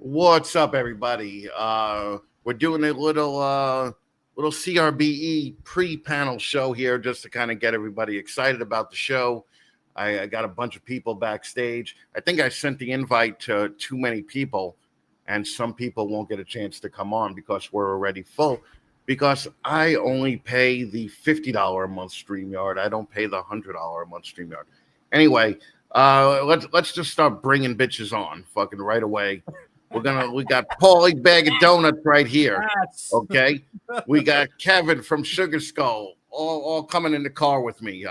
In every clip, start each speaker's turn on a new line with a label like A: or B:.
A: What's up, everybody? We're doing a little CRBE pre-panel show here just to kind of get everybody excited about the show. I got a bunch of people backstage. I think I sent the invite to too many people, and some people won't get a chance to come on because we're already full. Because I only pay the $50 a month StreamYard. I don't pay the $100 a month StreamYard. Anyway, let's just start bringing bitches on, fucking right away. We got Paulie Bag of Donuts right here. Okay. We got Kevin from Sugar Skull all coming in the car with me.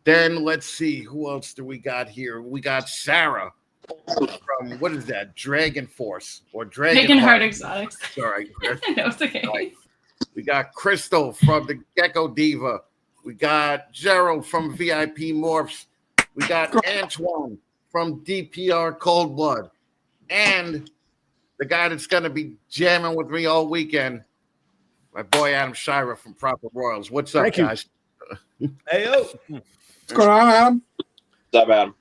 A: Then let's see, who else do we got here? We got Sarah from, what is that? Dragon Force or Dragon
B: Heart Exotics.
A: Sorry.
B: No, it's okay.
A: Right. We got Crystal from the Gecko Diva. We got Gerald from VIP Morphs. We got Antoine from DPR Cold Blood. And the guy that's going to be jamming with me all weekend, my boy Adam Shira from Proper Royals. What's up, guys?
C: Hey, yo.
D: What's going on, Adam?
E: What's up, Adam?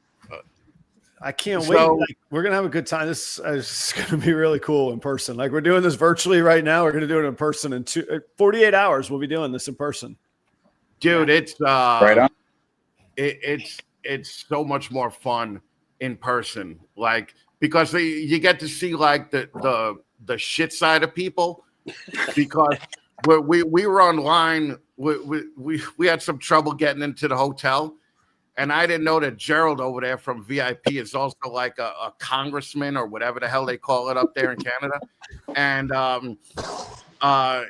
C: I can't wait. Like, we're going to have a good time. This is going to be really cool in person. Like, we're doing this virtually right now. We're going to do it in person in 48 hours. We'll be doing this in person.
A: Dude, it's
E: right on.
A: It's so much more fun in person. Like, because you get to see like the shit side of people. Because we were online, we had some trouble getting into the hotel, and I didn't know that Gerald over there from VIP is also like a congressman or whatever the hell they call it up there in Canada. And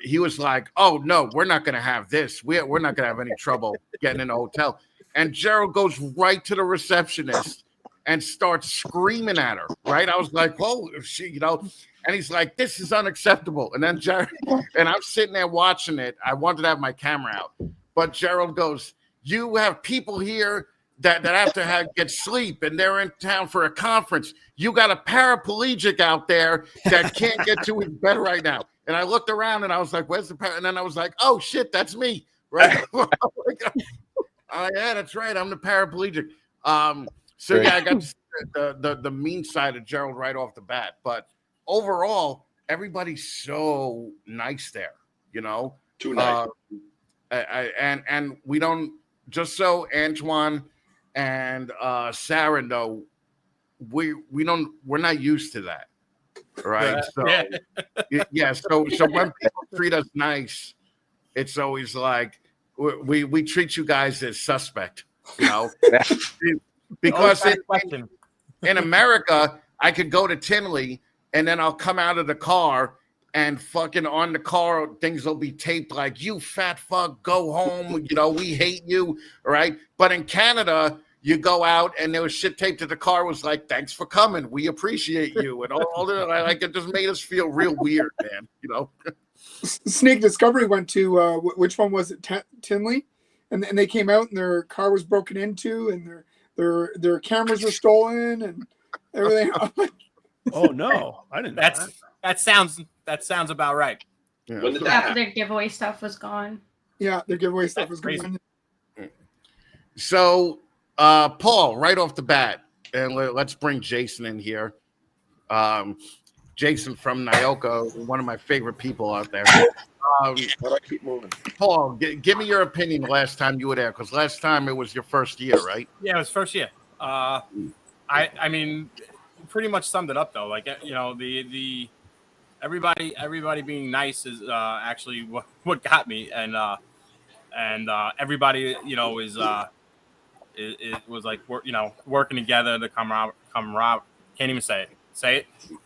A: he was like, "Oh no, we're not gonna have this. We're not gonna have any trouble getting in a hotel." And Gerald goes right to the receptionist and starts screaming at her, right? I was like, "Oh, and he's like, this is unacceptable." And then Gerald, and I'm sitting there watching it. I wanted to have my camera out, but Gerald goes, "You have people here that have to get sleep, and they're in town for a conference. You got a paraplegic out there that can't get to his bed right now." And I looked around and I was like, "Where's the and then I was like, "Oh shit, that's me." Right? Yeah, that's right. I'm the paraplegic. So yeah, I got the mean side of Gerald right off the bat. But overall, everybody's so nice there, you know.
E: Too nice.
A: And we don't, just so Antoine and Sarah know, we're not used to that. Right. So yeah, so when people treat us nice, it's always like we treat you guys as suspect, you know. Because in America, I could go to Tinley and then I'll come out of the car and fucking on the car, things will be taped like, "You fat fuck, go home. You know, we hate you." Right. But in Canada, you go out and there was shit taped to the car was like, "Thanks for coming. We appreciate you." And all that, like, it just made us feel real weird, man. You know.
D: Snake Discovery went to, which one was it? Tinley? And they came out and their car was broken into and their cameras were stolen and everything.
C: Oh no, I didn't know
F: that sounds about right.
A: Yeah.
E: When did that happen?
B: Their giveaway stuff was gone.
D: Yeah, their giveaway stuff was gone.
A: So, Paul, right off the bat, and let's bring Jason in here. Jason from Nyoka, one of my favorite people out there.
E: How do I keep moving?
A: Paul, give me your opinion last time you were there, because last time it was your first year, right?
F: Yeah, it was first year. I mean, pretty much summed it up though. Like, you know, the everybody being nice is actually what got me, and everybody, you know, it was like, you know, working together, the camaraderie. Can't even say it. Say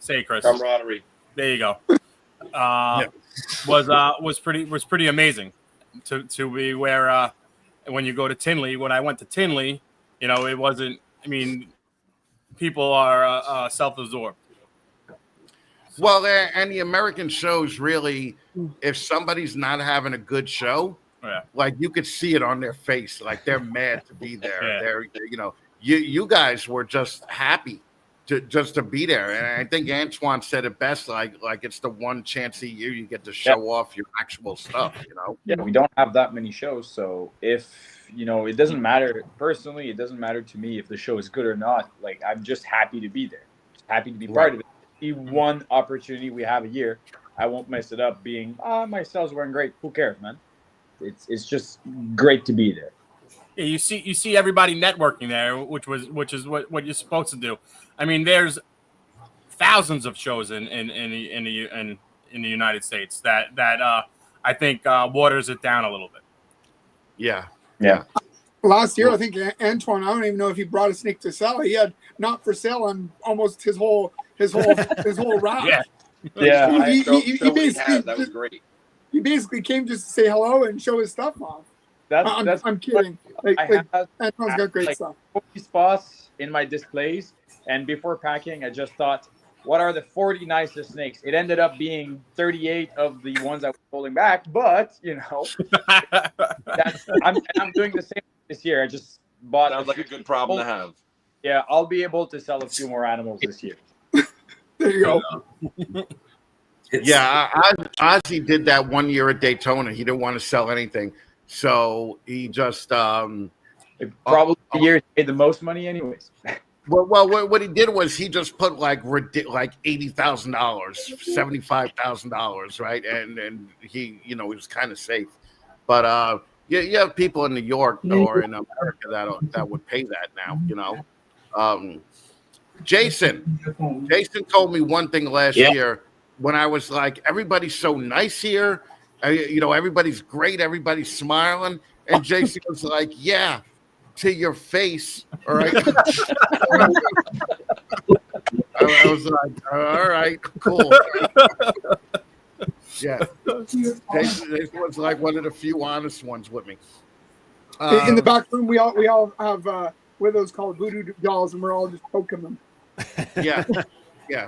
F: it, Chris.
E: Camaraderie.
F: There you go. Was pretty amazing to be where when you go to Tinley. When I went to Tinley, you know, it wasn't. I mean, people are self-absorbed.
A: Well, and the American shows really, if somebody's not having a good show, like you could see it on their face, like they're mad to be there.
F: Yeah.
A: They're, you know, you guys were just happy to be there, and I think Antoine said it best. Like it's the one chance a year you get to show off your actual stuff. You know.
G: Yeah, we don't have that many shows, so if you know, it doesn't matter. Personally, it doesn't matter to me if the show is good or not. Like, I'm just happy to be there, just happy to be part of it. the one opportunity we have a year. I won't mess it up being, my cells weren't great. Who cares, man? It's just great to be there.
F: Yeah, you see everybody networking there, which is what you're supposed to do. I mean, there's thousands of shows in the United States that I think waters it down a little bit.
A: Yeah.
D: Last year, I think Antoine, I don't even know if he brought a snake to sell. He had not for sale on almost his whole rack.
F: Yeah.
G: Yeah,
D: He
E: That was great.
D: He basically came just to say hello and show his stuff off. I'm kidding. Like
G: have
D: Antoine's got great
G: like
D: stuff.
G: 40 spots in my displays, and before packing, I just thought, what are the 40 nicest snakes? It ended up being 38 of the ones I was holding back, but I'm doing the same this year. I just bought.
E: Sounds like a good problem to have.
G: Yeah, I'll be able to sell a few more animals this year.
D: There you go.
A: Ozzy did that one year at Daytona. He didn't want to sell anything, so he just
G: Probably the year he made the most money, anyways.
A: Well, what he did was he just put like $80,000, $75,000, right? And he, he was kind of safe. But you have people in New York or in America that would pay that now, Jason told me one thing last year when I was like, everybody's so nice here, everybody's great, everybody's smiling, and Jason was like, yeah, to your face, all right. I was like, all right, cool. Yeah, Jason was like one of the few honest ones with me.
D: In the back room, we all have what are those called, voodoo dolls, and we're all just poking them.
A: Yeah.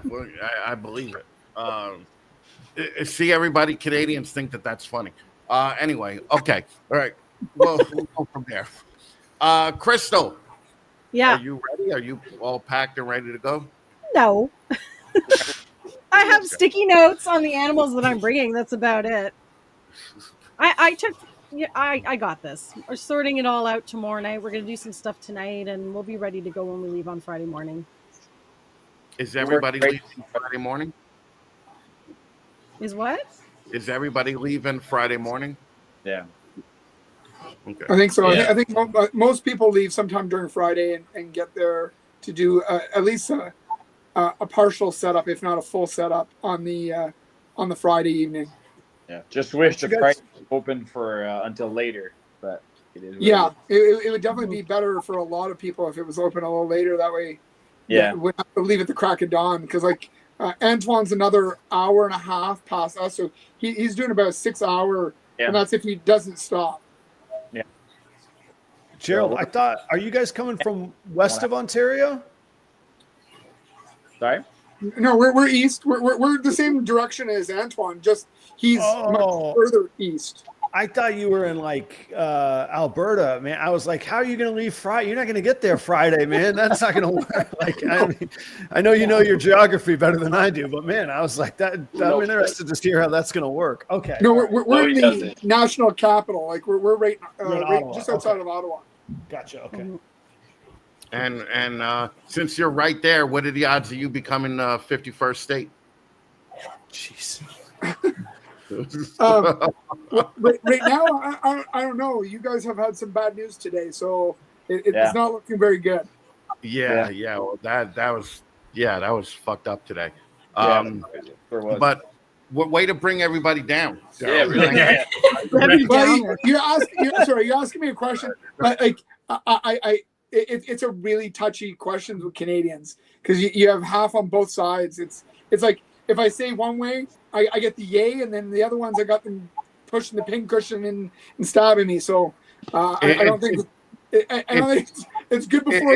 A: Well, I believe it. See, everybody, Canadians think that's funny. Anyway, okay, all right. Well, we'll go from there. Crystal.
B: Yeah.
A: Are you ready? Are you all packed and ready to go?
B: No. I have sticky notes on the animals that I'm bringing. That's about it. I got this. We're sorting it all out tomorrow night. We're going to do some stuff tonight, and we'll be ready to go when we leave on Friday morning.
A: Is everybody leaving Friday morning?
B: Is what?
A: Is everybody leaving Friday morning?
G: Yeah.
A: Okay.
D: I think so.
E: Yeah.
D: I think most people leave sometime during Friday and get there to do at least a partial setup, if not a full setup, on the Friday evening.
G: Yeah. Just wish the price was open for until later, but it is.
D: Yeah, it would definitely be better for a lot of people if it was open a little later. That way,
G: Yeah.
D: we'd have to leave at the crack of dawn, because Antoine's another hour and a half past us, so he's doing about a 6 hour, and that's if he doesn't stop.
C: Gerald, I thought, are you guys coming from west of Ontario?
G: Sorry.
D: No, we're east. We're the same direction as Antoine. Just he's much further east.
C: I thought you were in Alberta, man. I was like, how are you going to leave Friday? You're not going to get there Friday, man. That's not going to work. I know you know your geography better than I do, but man, I was like that. I'm interested to hear how that's going to work. Okay.
D: No, we're in the national capital. Like we're right just outside of Ottawa.
C: Gotcha. Okay.
A: And since you're right there, what are the odds of you becoming 51st state?
C: Jeez.
D: Right now, I don't know. You guys have had some bad news today, so it's not looking very good.
A: Yeah. Well, that was fucked up today. But way to bring everybody down.
E: Yeah, really.
D: You're asking me a question. It's a really touchy question with Canadians, because you have half on both sides. It's like, if I say one way, I get the yay, and then the other ones I got them pushing the pin cushion and stabbing me. So I don't think it's good before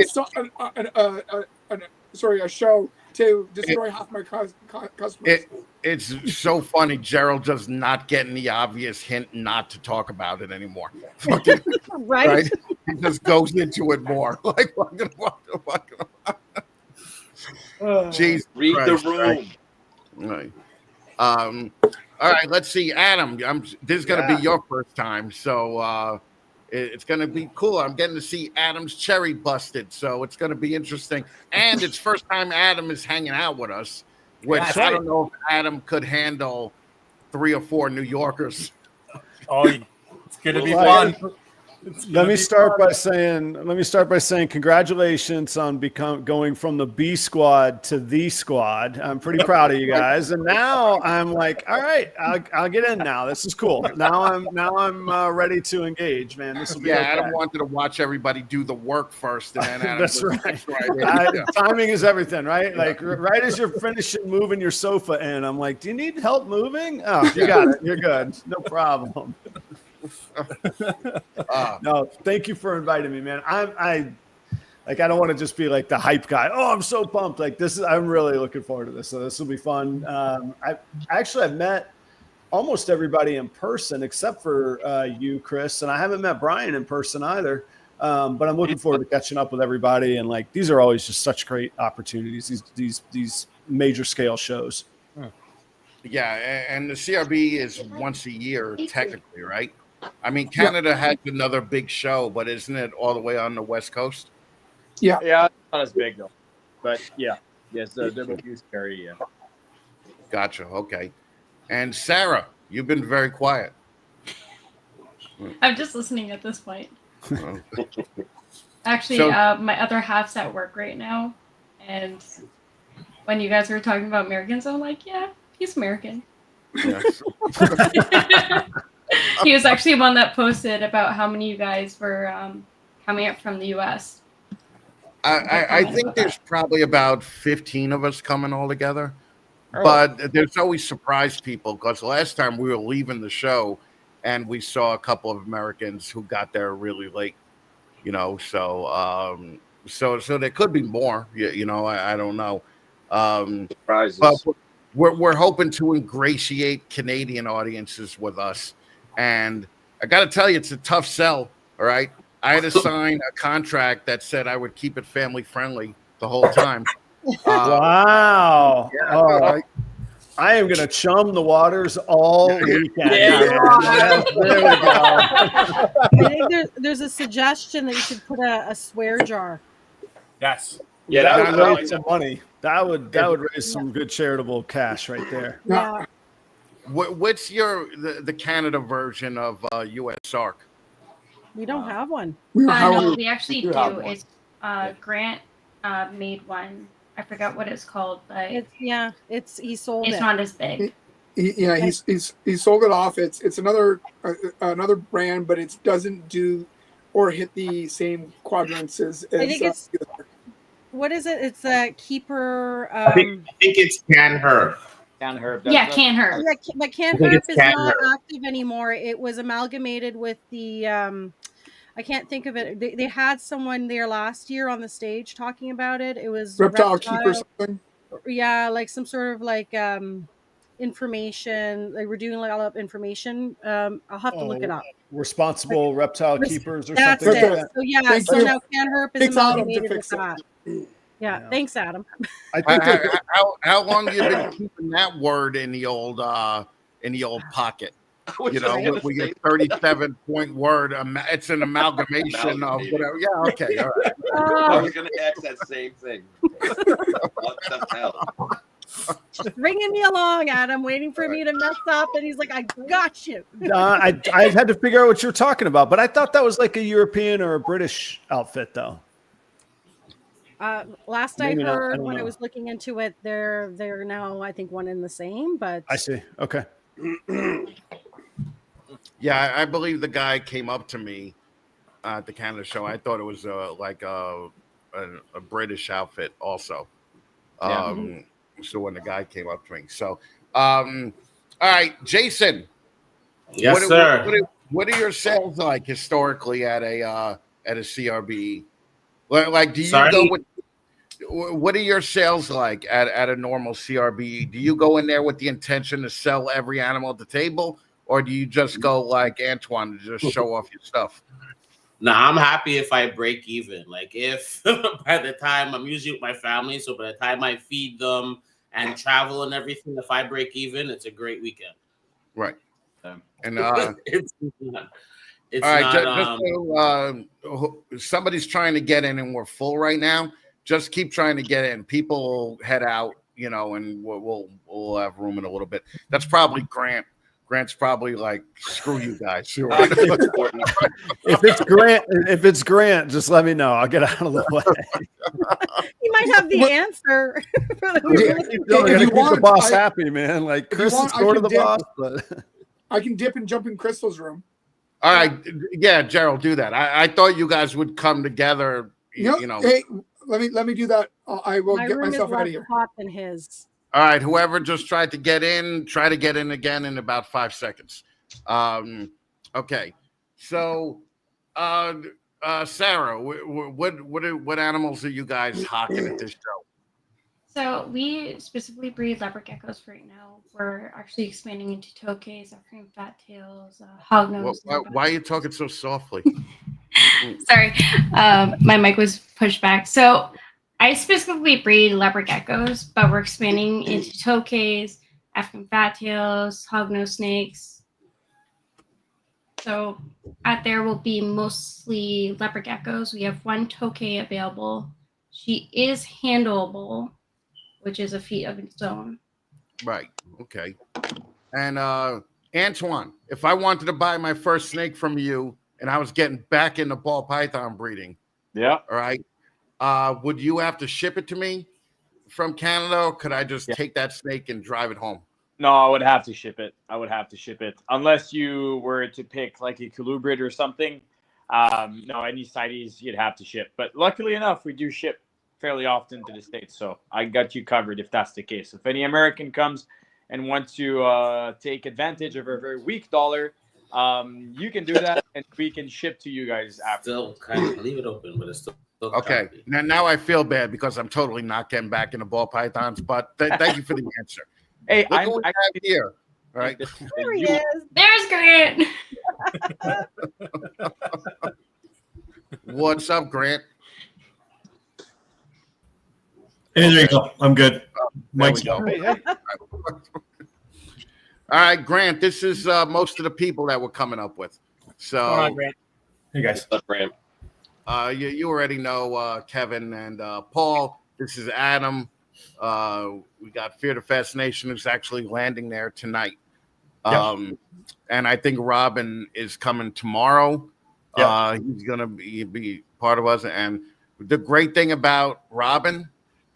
D: a show to destroy half my customers.
A: It's so funny. Gerald just not getting the obvious hint not to talk about it anymore.
B: Right?
A: He just goes into it more. Like, jeez,
E: Read
A: Christ,
E: the room.
A: Right. All right, let's see, Adam. This is going to be your first time, so it's going to be cool. I'm getting to see Adam's cherry busted, so it's going to be interesting. And it's first time Adam is hanging out with us. which
C: That's
A: I
C: right.
A: don't know if Adam could handle 3 or 4 New Yorkers.
F: Oh, it's gonna be
C: Well,
F: fun.
C: Let me start by saying congratulations on going from the B squad to the squad. I'm pretty proud of you guys. And now I'm like, all right, I'll get in now. This is cool. Now I'm ready to engage, man. This will be
A: Yeah,
C: okay.
A: Adam wanted to watch everybody do the work first, and then Adam
C: That's
A: just
C: right.
A: gets right in.
C: Timing is everything, right? Like right as you're finishing moving your sofa in, I'm like, do you need help moving? Oh, you got it. You're good. No problem. No, thank you for inviting me, man. I don't want to just be like the hype guy. Oh, I'm so pumped. Like I'm really looking forward to this. So this will be fun. I've met almost everybody in person except for you, Chris, and I haven't met Brian in person either. But I'm looking forward to catching up with everybody. And like, these are always just such great opportunities. These major scale shows.
A: Yeah, and the CRB is once a year technically, right? I mean, Canada has another big show, but isn't it all the way on the West Coast?
D: Yeah.
G: Yeah, it's not as big though. But yeah, yes, they're both used carry. Yeah.
A: Gotcha. Okay. And Sarah, you've been very quiet.
H: I'm just listening at this point.
A: Oh.
H: Actually,
A: So-
H: my other half's at work right now, and when you guys were talking about Americans, I'm like, yeah, he's American.
A: Yes.
H: He was actually one that posted about how many of you guys were coming up from the U.S.
A: I think there's probably about 15 of us coming all together.
G: Oh.
A: But there's always surprise people because last time we were leaving the show and we saw a couple of Americans who got there really late, so there could be more, I don't know.
E: Prizes.
A: But we're hoping to ingratiate Canadian audiences with us. And I got to tell you, it's a tough sell. All right. I had to sign a contract that said I would keep it family friendly the whole time.
C: Wow.
A: Yeah,
C: Oh,
A: right.
C: I am going to chum the waters all weekend.
G: Yeah.
C: Yes, there we go.
B: I think there's a suggestion that you should put a swear jar.
F: Yes.
G: Yeah,
C: that
G: that
C: would
G: would
C: raise some money. That would raise some good charitable cash right there.
B: Yeah.
A: What's the Canada version of US Sark?
B: We don't have one.
D: We don't have
H: No,
D: one.
H: we actually
D: do
H: do.
D: have one.
H: It's Grant made one. I forgot what it's called, but
B: He sold
H: it's
B: it.
H: not as big.
D: He sold it off. It's another brand, but it doesn't do or hit the same quadrants as
B: I think it's what is it? It's a keeper.
I: I think it's Can Herb.
G: Can Herb.
H: Yeah, Can Herb.
B: Yeah, but Can
I: I think
B: Herb
I: it's
B: is
I: Can
B: not
I: Herb.
B: active anymore. It was amalgamated with the I can't think of it. They had someone there last year on the stage talking about it. It was
D: reptile keeper something.
B: Yeah, like some sort of like information. Like we're doing like all of information. I'll have to look it up.
C: Responsible reptile keepers or
B: That's
C: something
B: it.
C: like that.
B: So yeah,
D: Thank
B: so
D: you.
B: now Can Herb is
D: Thanks, Adam, to
B: amalgamated with
D: fix it.
B: that. Yeah, thanks, Adam.
C: I think
A: How long have you been keeping that word in the old pocket? We get 37-point word. It's an amalgamation of whatever. Yeah, okay, all right.
E: I was going to ask that same thing. What the hell?
B: Bringing me along, Adam, waiting for me to mess up, and he's like, "I got you."
C: I had to figure out what you're talking about, but I thought that was like a European or a British outfit, though.
B: Last
C: Maybe
B: I
C: not. I
B: heard,
C: don't
B: when
C: know.
B: I was looking into it, they're now, I think, one and the same. But
C: I see. Okay.
A: Yeah, I believe the guy came up to me at the Canada show. I thought it was like a British outfit also. So when the guy came up to me. So, all right, Jason.
I: Yes, sir.
A: What are your sales like historically at a CRBE? Like, do you
I: Sorry?
A: go with? What are your sales like at a normal CRBE? Do you go in there with the intention to sell every animal at the table, or do you just go like Antoine to just show off your stuff?
I: No, I'm happy if I break even. Like if by the time I'm usually with my family, so by the time I feed them and travel and everything, if I break even, it's a great weekend.
A: Right. And
I: it's
A: all right,
I: not,
A: just so, somebody's trying to get in and we're full right now. Just keep trying to get in. People head out you know, and we'll have room in a little bit. That's probably Grant. Grant's probably like, screw you guys.
C: If it's Grant, just let me know. I'll get out of the way.
B: He might have the answer.
C: If you want the boss happy, man. Like Chris is sort of the boss, but
D: I can dip and jump in Crystal's room.
A: All right, yeah, Gerald, do that. I thought you guys would come together. You know.
D: Hey, let me do that. I will get myself out of here.
B: Hot than his.
A: All right, whoever just tried to get in, try to get in again in about 5 seconds. Okay, so Sarah, what animals are you guys hawking at this show?
H: So we specifically breed leopard geckos right now. We're actually expanding into tokays, African fat tails, hognose.
A: Why are you talking so softly?
H: Sorry, my mic was pushed back. So I specifically breed leopard geckos, but we're expanding into tokays, African fat tails, hognose snakes. So out there will be mostly leopard geckos. We have one tokay available. She is handleable, which is a feat of its own.
A: Right. Okay. And Antoine, if I wanted to buy my first snake from you and I was getting back into ball python breeding,
G: yeah.
A: All right. Would you have to ship it to me from Canada, or could I just take that snake and drive it home?
G: No, I would have to ship it. Unless you were to pick like a colubrid or something. No, any CITES you'd have to ship. But luckily enough, we do ship fairly often to the States, so I got you covered if that's the case. If any American comes and wants to take advantage of a very weak dollar, you can do that, and we can ship to you guys after.
I: Still kind of leave it open, but it's still
A: okay. Now I feel bad because I'm totally not getting back into ball pythons, but thank you for the answer.
G: Hey,
A: I'm here. All right.
B: There he is.
H: There's Grant.
A: What's up, Grant?
J: Hey, there you go. I'm good. Mike's
A: All right, Grant, this is most of the people that we're coming up with. So,
F: Come on, Grant.
J: Hey, guys.
E: What's up, Grant?
A: You already know Kevin and Paul. This is Adam. We got Fear the Fascination who's actually landing there tonight. And I think Robin is coming tomorrow. He's going to be part of us. And the great thing about Robin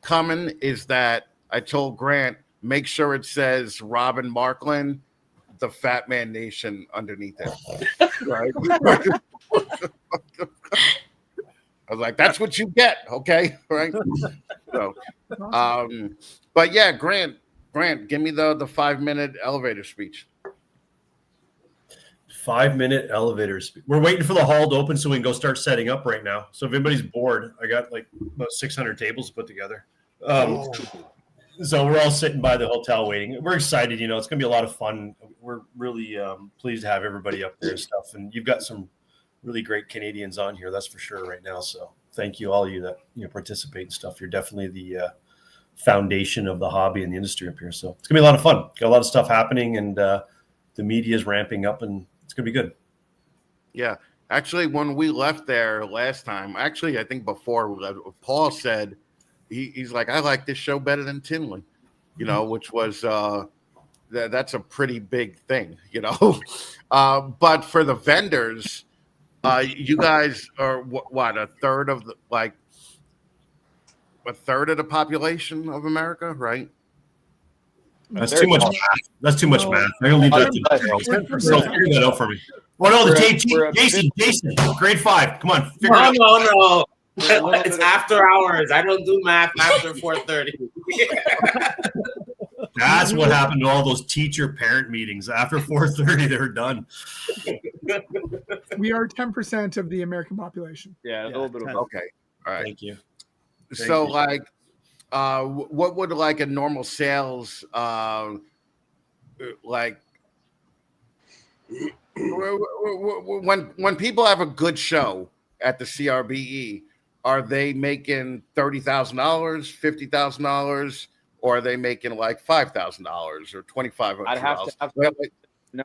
A: coming is that I told Grant, make sure it says Robin Markland, the Fatman Nation underneath it. Right? I was like, that's what you get, okay? Right? So, but yeah, Grant, give me the 5-minute elevator speech.
J: 5-minute elevator speech. We're waiting for the hall to open so we can go start setting up right now. So if anybody's bored, I got like about 600 tables put together. So we're all sitting by the hotel waiting. We're excited, you know, it's gonna be a lot of fun. We're really pleased to have everybody up there and stuff. And you've got some really great Canadians on here, that's for sure right now. So thank you, all of you that participate and stuff. You're definitely the foundation of the hobby and the industry up here. So it's gonna be a lot of fun. Got a lot of stuff happening, and the media is ramping up, and it's gonna be good.
A: Yeah, actually, when we left there last time, I think before Paul said he's like, I like this show better than Tinley, which was that's a pretty big thing, but for the vendors, you guys are what a third of the population of America, right?
J: That's too much math. That's too much math. I'm gonna leave that to figure that out for me. Well, no, Jason, grade 5. Come on, figure it out.
I: No. It's after hours. I don't do math after 4:30.
J: That's what happened to all those teacher-parent meetings. After 4:30, they're done.
D: We are 10% of the American population.
G: Yeah, a little bit of
A: okay. All right.
J: Thank you.
A: So, what would a normal sales when people have a good show at the CRBE, are they making $30,000, $50,000, or are they making $5,000 or $2,500?
G: I'd have to have
A: no.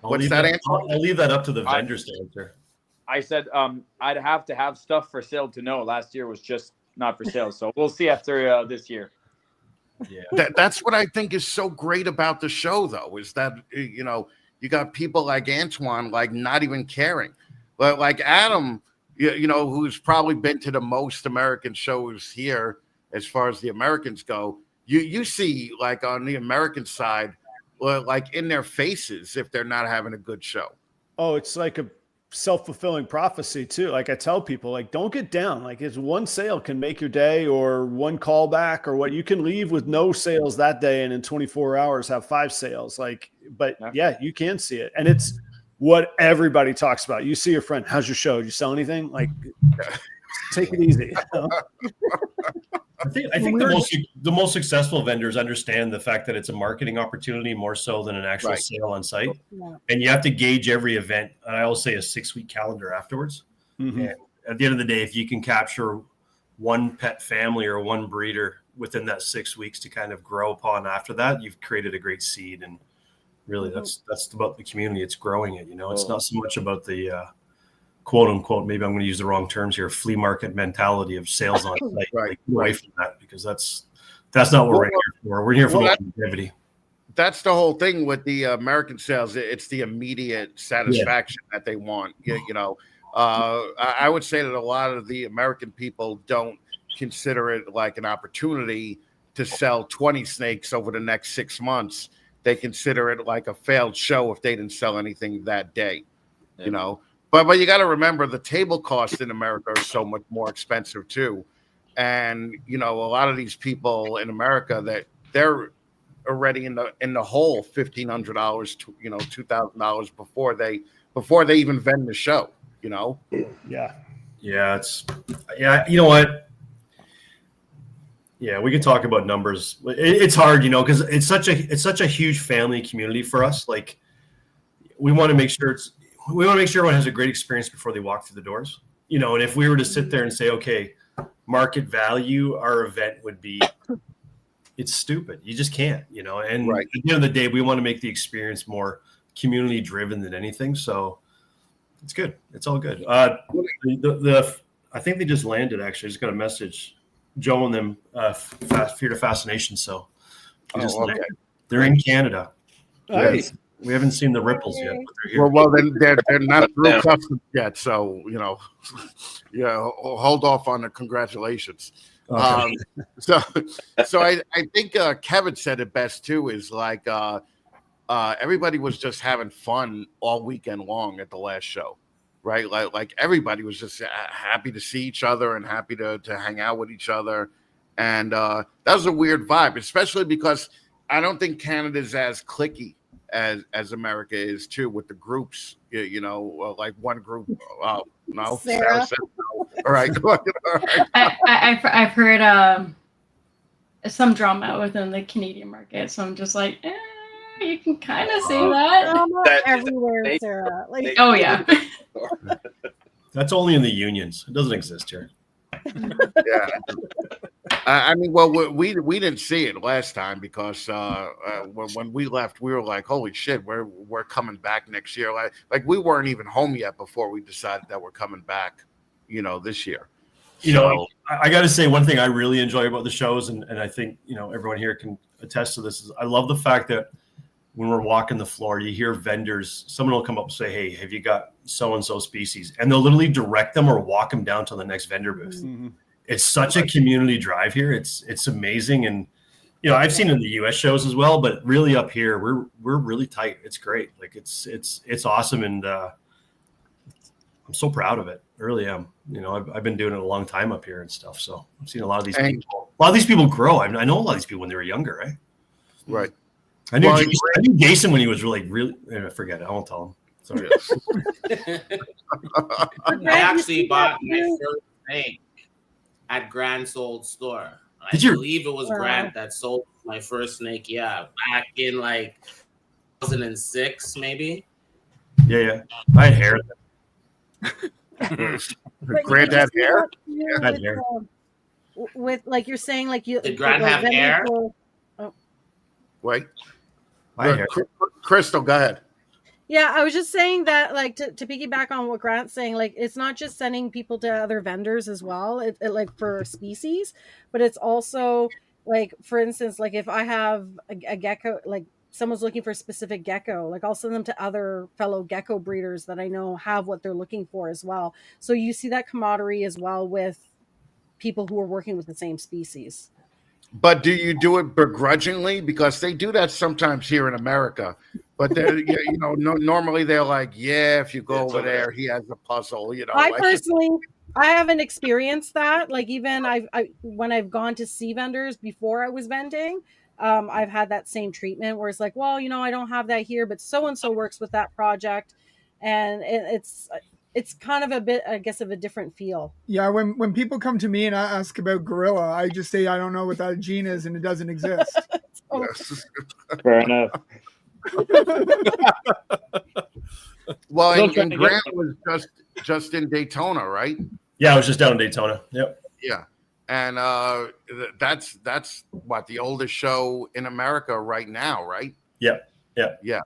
A: What's that answer?
J: I'll leave that up to the vendors to answer.
G: I said I'd have to have stuff for sale to know. Last year was just not for sale. So we'll see after this year.
J: Yeah.
A: That's what I think is so great about the show, though, is that, you know, you got people like Antoine, like not even caring, but like Adam, you know, who's probably been to the most American shows here as far as the Americans go. You see, like on the American side, like in their faces if they're not having a good show.
C: Oh, it's like a self-fulfilling prophecy too. Like I tell people, like, don't get down. Like it's one sale can make your day, or one callback, or what. You can leave with no sales that day and in 24 hours have 5 sales. Like, but yeah, you can see it. And it's what everybody talks about. You see your friend, how's your show? Did you sell anything? Like, take it easy. You know?
J: I think the most successful vendors understand the fact that it's a marketing opportunity more so than an actual sale on site. Yeah. And you have to gauge every event. And I always say a 6-week calendar afterwards. Mm-hmm. And at the end of the day, if you can capture one pet family or one breeder within that 6 weeks to kind of grow upon after that, you've created a great seed. And really, that's about the community. It's growing it. You know, it's not so much about the quote unquote, maybe I'm going to use the wrong terms here, flea market mentality of sales on site. Like, away from that, because that's not what we're here for. We're here for longevity.
A: That's the whole thing with the American sales. It's the immediate satisfaction that they want. You know, I would say that a lot of the American people don't consider it like an opportunity to sell 20 snakes over the next 6 months. They consider it like a failed show if they didn't sell anything that day, you know. But you got to remember the table costs in America are so much more expensive too. And, you know, a lot of these people in America that they're already in the hole $1,500 to, you know, $2,000 before they even vend the show, you know?
C: Yeah.
J: Yeah. You know what? Yeah, we can talk about numbers. It's hard, you know, because it's such a huge family community for us. Like, we want to make sure everyone has a great experience before they walk through the doors, you know. And if we were to sit there and say, okay, market value, our event would be, it's stupid. You just can't, you know. And at the end of the day, we want to make the experience more community driven than anything. So it's good. It's all good. I think they just landed. Actually, I just got a message. Joe and them, Fear to Fascination. So they're in Canada.
C: Nice.
J: We haven't seen the ripples yet.
A: Well, then they're not through customs yet, so you know, hold off on the congratulations. Okay. So I think Kevin said it best too. Is like everybody was just having fun all weekend long at the last show, right? Like everybody was just happy to see each other and happy to hang out with each other, and that was a weird vibe, especially because I don't think Canada's as cliquey as America is too, with the groups, you know, like one group. No, Sarah said no. All right.
H: I've heard some drama within the Canadian market, so I'm just like, you can kind of say that.
B: Everywhere, Sarah. Like,
H: oh yeah.
J: That's only in the unions. It doesn't exist here.
A: Yeah. I mean, well, we didn't see it last time because when we left, we were like, "Holy shit, we're coming back next year!" Like we weren't even home yet before we decided that we're coming back, you know, this year.
J: You know, I got to say one thing I really enjoy about the shows, and I think, you know, everyone here can attest to this, is I love the fact that when we're walking the floor, you hear vendors, someone will come up and say, "Hey, have you got so-and-so species?" And they'll literally direct them or walk them down to the next vendor booth. Mm-hmm. It's such a community drive here. It's amazing. And, you know, I've seen it in the US shows as well, but really up here, we're really tight. It's great. Like it's awesome. And I'm so proud of it. I really am. You know, I've been doing it a long time up here and stuff. So I've seen a lot of these people grow. I know a lot of these people when they were younger, right?
A: Right.
J: I knew Jason when he was really, forget it. I won't tell him. Sorry.
I: I actually bought my first snake at Grant Sold Store. I believe it was Grant that sold my first snake. Yeah, back in like 2006, maybe.
J: Yeah. I had hair.
A: Grant had hair.
J: I had hair.
B: With like you're saying, like you.
I: Did Grant have hair?
A: Wait. Crystal, go ahead.
B: Yeah, I was just saying that, like, to piggyback on what Grant's saying, like, it's not just sending people to other vendors as well, like for species, but it's also like, for instance, like if I have a gecko, like someone's looking for a specific gecko, like I'll send them to other fellow gecko breeders that I know have what they're looking for as well. So you see that camaraderie as well with people who are working with the same species.
A: But do you do it begrudgingly? Because they do that sometimes here in America. But they're, normally they're like, yeah, if you go over there, he has a puzzle.
B: I
A: like,
B: personally, I haven't experienced that. Like even when I've gone to see vendors before I was vending, I've had that same treatment where it's like, well, I don't have that here, but so and so works with that project, and it's kind of a bit, I guess, of a different feel.
D: Yeah, when people come to me and I ask about gorilla, I just say I don't know what that gene is and it doesn't exist.
A: yes.
G: Fair enough.
A: Well,
G: Still
A: and
G: trying to
A: Grant
G: get-
A: was just in Daytona, right?
J: Yeah, I was just down in Daytona. Yep.
A: Yeah, and that's what the oldest show in America right now, right?
J: Yeah.
A: Yeah.
J: Yeah,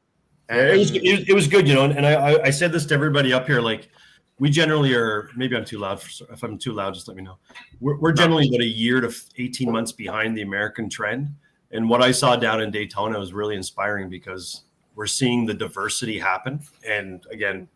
A: And
J: it was good, and I said this to everybody up here. Like, we generally are. Maybe I'm too loud. If I'm too loud, just let me know. We're generally about a year to 18 months behind the American trend. And what I saw down in Daytona was really inspiring because we're seeing the diversity happen. And again,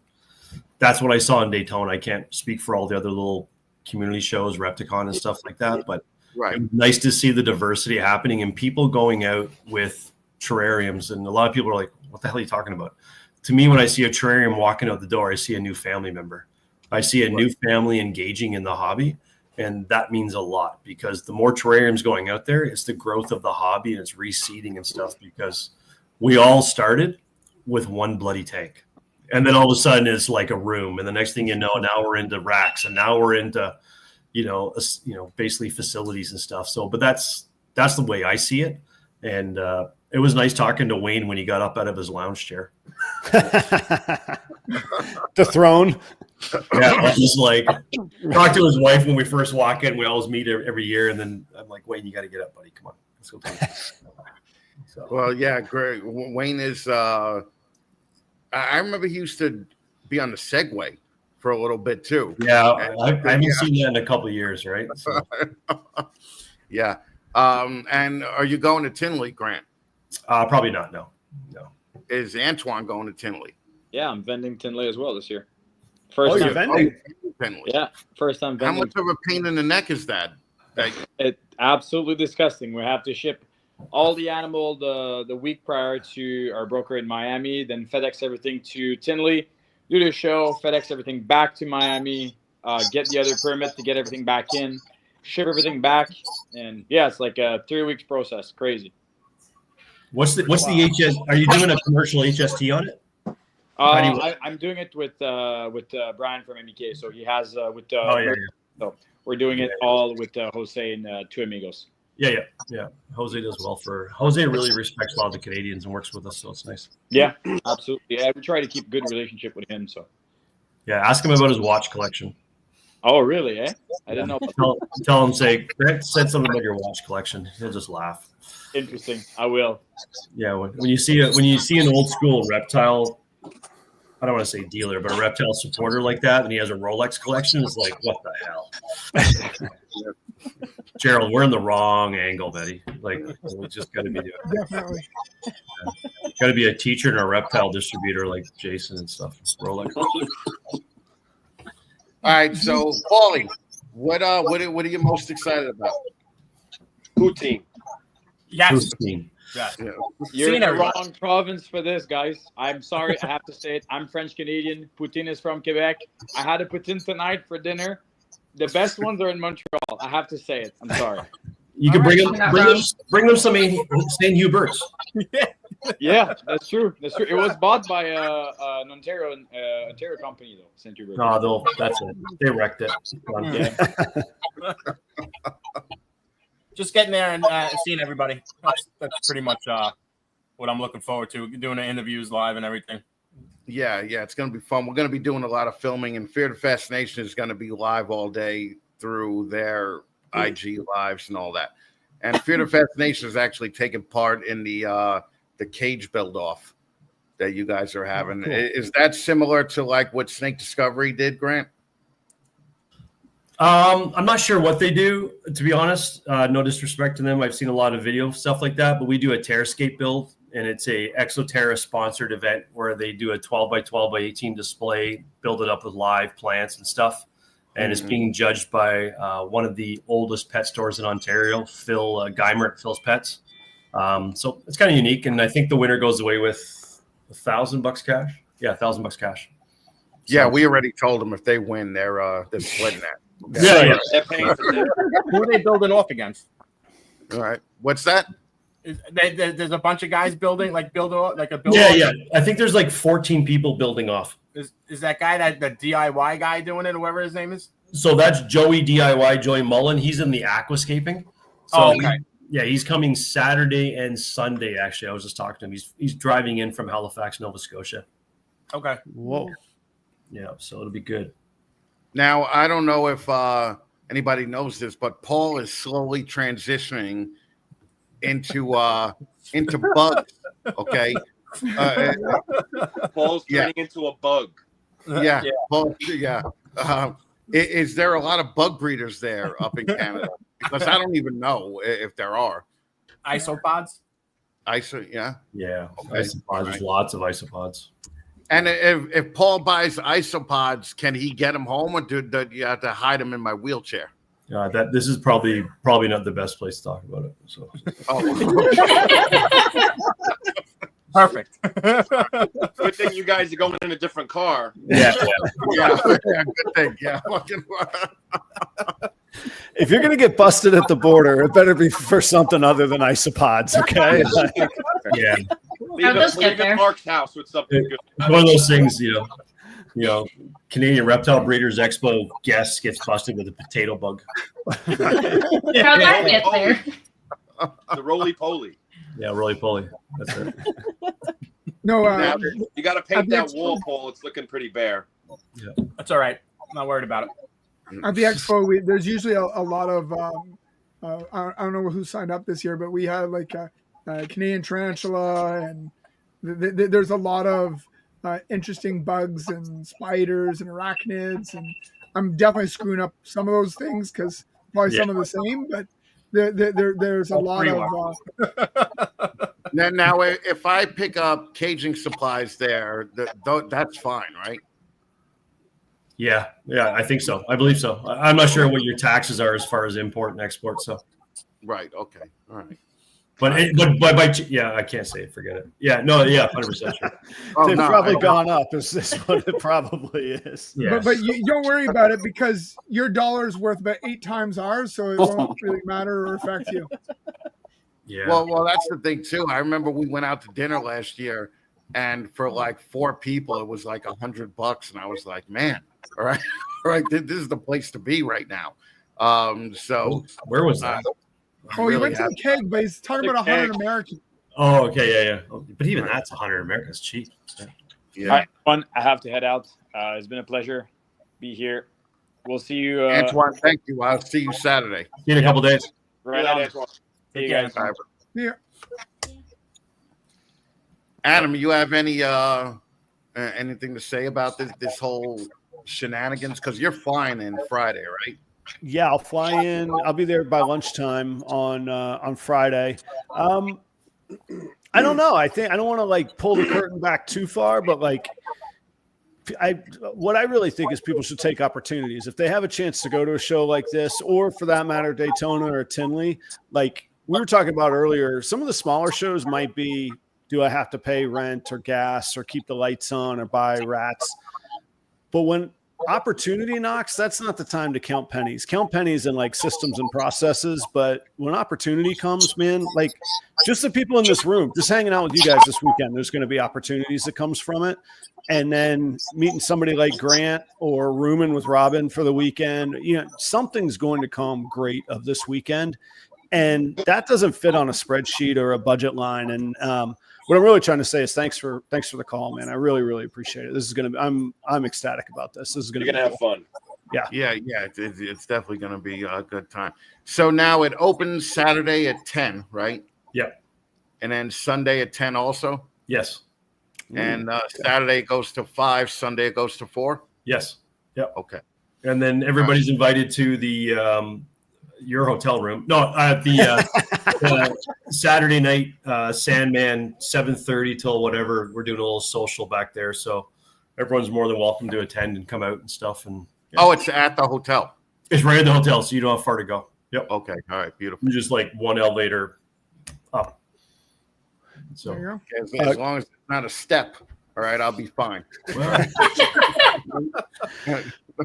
J: that's what I saw in Daytona. I can't speak for all the other little community shows, Repticon and stuff like that, but
A: right.
J: it was nice to see the diversity happening and people going out with terrariums. And a lot of people are like, what the hell are you talking about? To me, when I see a terrarium walking out the door, I see a new family member. I see a new family engaging in the hobby. And that means a lot because the more terrariums going out there, it's the growth of the hobby and it's reseeding and stuff because we all started with one bloody tank. And then all of a sudden it's like a room. And the next thing you know, now we're into racks and now we're into, basically facilities and stuff. So, but that's the way I see it. And it was nice talking to Wayne when he got up out of his lounge chair.
C: The throne.
J: Yeah, I was like, talk to his wife when we first walk in. We always meet every year, and then I'm like, Wayne, you got to get up, buddy. Come on, let's go. So.
A: Well, yeah, great. Wayne is. I remember he used to be on the Segway for a little bit too.
J: Yeah, I haven't seen that in a couple of years, right? So.
A: Yeah. And are you going to Tinley, Grant?
J: Probably not. No.
A: Is Antoine going to Tinley?
G: Yeah, I'm vending Tinley as well this year.
C: You're
G: time
C: vending?
A: Tinley.
G: Yeah, first time vending.
A: How much of a pain in the neck is that?
G: It's absolutely disgusting. We have to ship all the animal the week prior to our broker in Miami, then FedEx everything to Tinley, do the show, FedEx everything back to Miami, get the other permit to get everything back in, ship everything back, and yeah, it's like a 3 weeks process. Crazy.
J: What's the HS? Are you doing a commercial HST on it?
G: I'm doing it with Brian from MEK, so he has So we're doing it all with Jose and Two Amigos.
J: Yeah. Jose does well Jose really respects a lot of the Canadians and works with us, so it's nice.
G: Yeah, absolutely. Yeah, we try to keep a good relationship with him. So
J: yeah, ask him about his watch collection.
G: Oh, really? Eh? I didn't know.
J: Tell him, say, Grant said something about your watch collection. He'll just laugh.
G: Interesting. I will.
J: Yeah, when you see an old school reptile, I don't want to say dealer, but a reptile supporter like that, and he has a Rolex collection, it's like, what the hell? Gerald, we're in the wrong angle, Betty. Like, we just got to be
D: Definitely.
J: got to be a teacher and a reptile distributor like Jason and stuff. Rolex.
A: All right, so Paulie, what are you most excited about?
E: Poutine.
F: Yes.
J: Poutine.
F: Yes.
A: Yeah.
G: You're in the wrong province for this, guys. I'm sorry. I have to say it. I'm French Canadian. Poutine is from Quebec. I had a poutine tonight for dinner. The best ones are in Montreal. I have to say it. I'm sorry.
J: You can bring them some St. Hubert's.
G: Yeah, that's true. That's true. It was bought by an Ontario company though. St. Hubert.
J: No, that's it. They wrecked it.
G: Yeah.
F: Just getting there and seeing everybody. That's pretty much what I'm looking forward to. Doing the interviews live and everything.
A: Yeah, it's going to be fun. We're going to be doing a lot of filming, and Fear the Fascination is going to be live all day through their IG lives and all that. And Fear the Fascination is actually taking part in the cage build-off that you guys are having.
C: Cool.
A: Is that similar to like what Snake Discovery did, Grant?
J: I'm not sure what they do, to be honest. No disrespect to them. I've seen a lot of video stuff like that, but we do a Terrascape build, and it's a Exoterra sponsored event where they do a 12 by 12 by 18 display, build it up with live plants and stuff. And it's being judged by one of the oldest pet stores in Ontario, Phil Geimer at Phil's Pets. So it's kind of unique, and I think the winner goes away with $1,000 cash. Yeah, $1,000 cash.
A: Yeah, we already told them if they win, they're splitting that.
J: Yeah.
E: They're paying for that.
F: Who are they building off against?
A: All right. What's that?
F: There's a bunch of guys building a build.
J: Yeah. I think there's like 14 people building off.
F: Is that guy the DIY guy doing it, or whoever his name is?
J: So that's Joey DIY, Joey Mullen. He's in the aquascaping. So
F: okay.
J: He's coming Saturday and Sunday. Actually, I was just talking to him. He's driving in from Halifax, Nova Scotia.
F: Okay.
C: Whoa.
J: Yeah, so it'll be good.
A: Now, I don't know if anybody knows this, but Paul is slowly transitioning into bugs. Okay.
E: Paul's turning into a bug.
A: Yeah. Paul, yeah. Is there a lot of bug breeders there up in Canada? Because I don't even know if there are.
F: Isopods?
A: Yeah.
J: Yeah.
A: Okay.
J: Isopods. There's lots of isopods.
A: And if Paul buys isopods, can he get them home, or do you have to hide them in my wheelchair?
J: This is probably not the best place to talk about it. So.
F: Perfect.
E: Good thing you guys are going in a different car.
A: Yeah. Good thing. Yeah.
C: If you're going to get busted at the border, it better be for something other than isopods, okay?
J: Yeah.
E: Leave Mark's house with something good.
J: One of those things, you know, Canadian Reptile Breeders Expo guest gets busted with a potato bug.
H: How'd that get there?
E: The roly-poly.
J: Yeah, roly-poly. That's it.
D: No,
E: you got to paint that wall, Paul. It's looking pretty bare.
J: Yeah.
F: That's all right. I'm not worried about it.
D: at the expo, there's usually a lot of I don't know who signed up this year, but we had like Canadian tarantula, and there's a lot of interesting bugs and spiders and arachnids, and I'm definitely screwing up some of those things because probably some of the same, but there's a lot of.
A: Now, if I pick up caging supplies there, that's fine, right?
J: Yeah, I think so. I believe so. I'm not sure what your taxes are as far as import and export. So,
A: right. Okay. All right.
J: But I can't say it. Forget it. Yeah, 100% sure.
C: They've probably gone up. Is this what it probably is?
J: Yeah.
D: But you don't worry about it because your dollar is worth about 8 times ours, so it won't really matter or affect you.
J: Yeah.
A: Well, that's the thing too. I remember we went out to dinner last year, and for like 4 people, it was like $100, and I was like, man, all right, this is the place to be right now. So
J: where was that?
D: Oh, he went to the keg, but he's talking about 100 American.
J: Oh, okay, yeah. But even that's 100 American. It's cheap.
A: Yeah.
G: All right, everyone, I have to head out. It's been a pleasure. Be here. We'll see you.
A: Antoine, thank you. I'll see you Saturday.
J: See you in a couple days.
G: Right on. See you guys.
D: Yeah.
A: Adam, you have any anything to say about this whole shenanigans? Because you're flying in Friday, right?
C: Yeah, I'll fly in. I'll be there by lunchtime on Friday. I don't know. I don't want to like pull the curtain back too far, but like what I really think is people should take opportunities. If they have a chance to go to a show like this, or for that matter, Daytona or Tinley, like we were talking about earlier, some of the smaller shows might be, do I have to pay rent or gas or keep the lights on or buy rats? But when opportunity knocks, that's not the time to count pennies. Count pennies in like systems and processes. But when opportunity comes, man, like just the people in this room, just hanging out with you guys this weekend, there's going to be opportunities that comes from it. And then meeting somebody like Grant or rooming with Robin for the weekend, something's going to come great of this weekend. And that doesn't fit on a spreadsheet or a budget line. And what I'm really trying to say is thanks for the call, man. I really, really appreciate it. This is going to be, I'm ecstatic about this. This is going to be
E: have fun.
A: Yeah. It's definitely going to be a good time. So now it opens Saturday at 10, right?
J: Yeah.
A: And then Sunday at 10 also?
J: Yes.
A: And Saturday it goes to 5, Sunday it goes to 4.
J: Yes. Yep.
A: Okay.
J: And then everybody's invited to the your hotel room. No, at the Saturday night Sandman 7:30 till whatever. We're doing a little social back there, so everyone's more than welcome to attend and come out and stuff. And
A: Oh, it's at the hotel.
J: it's right at the hotel, so you don't have far to go. Yep.
A: Okay. All right. Beautiful.
J: You're just like one elevator up. So
A: As long as it's not a step, all right, I'll be fine.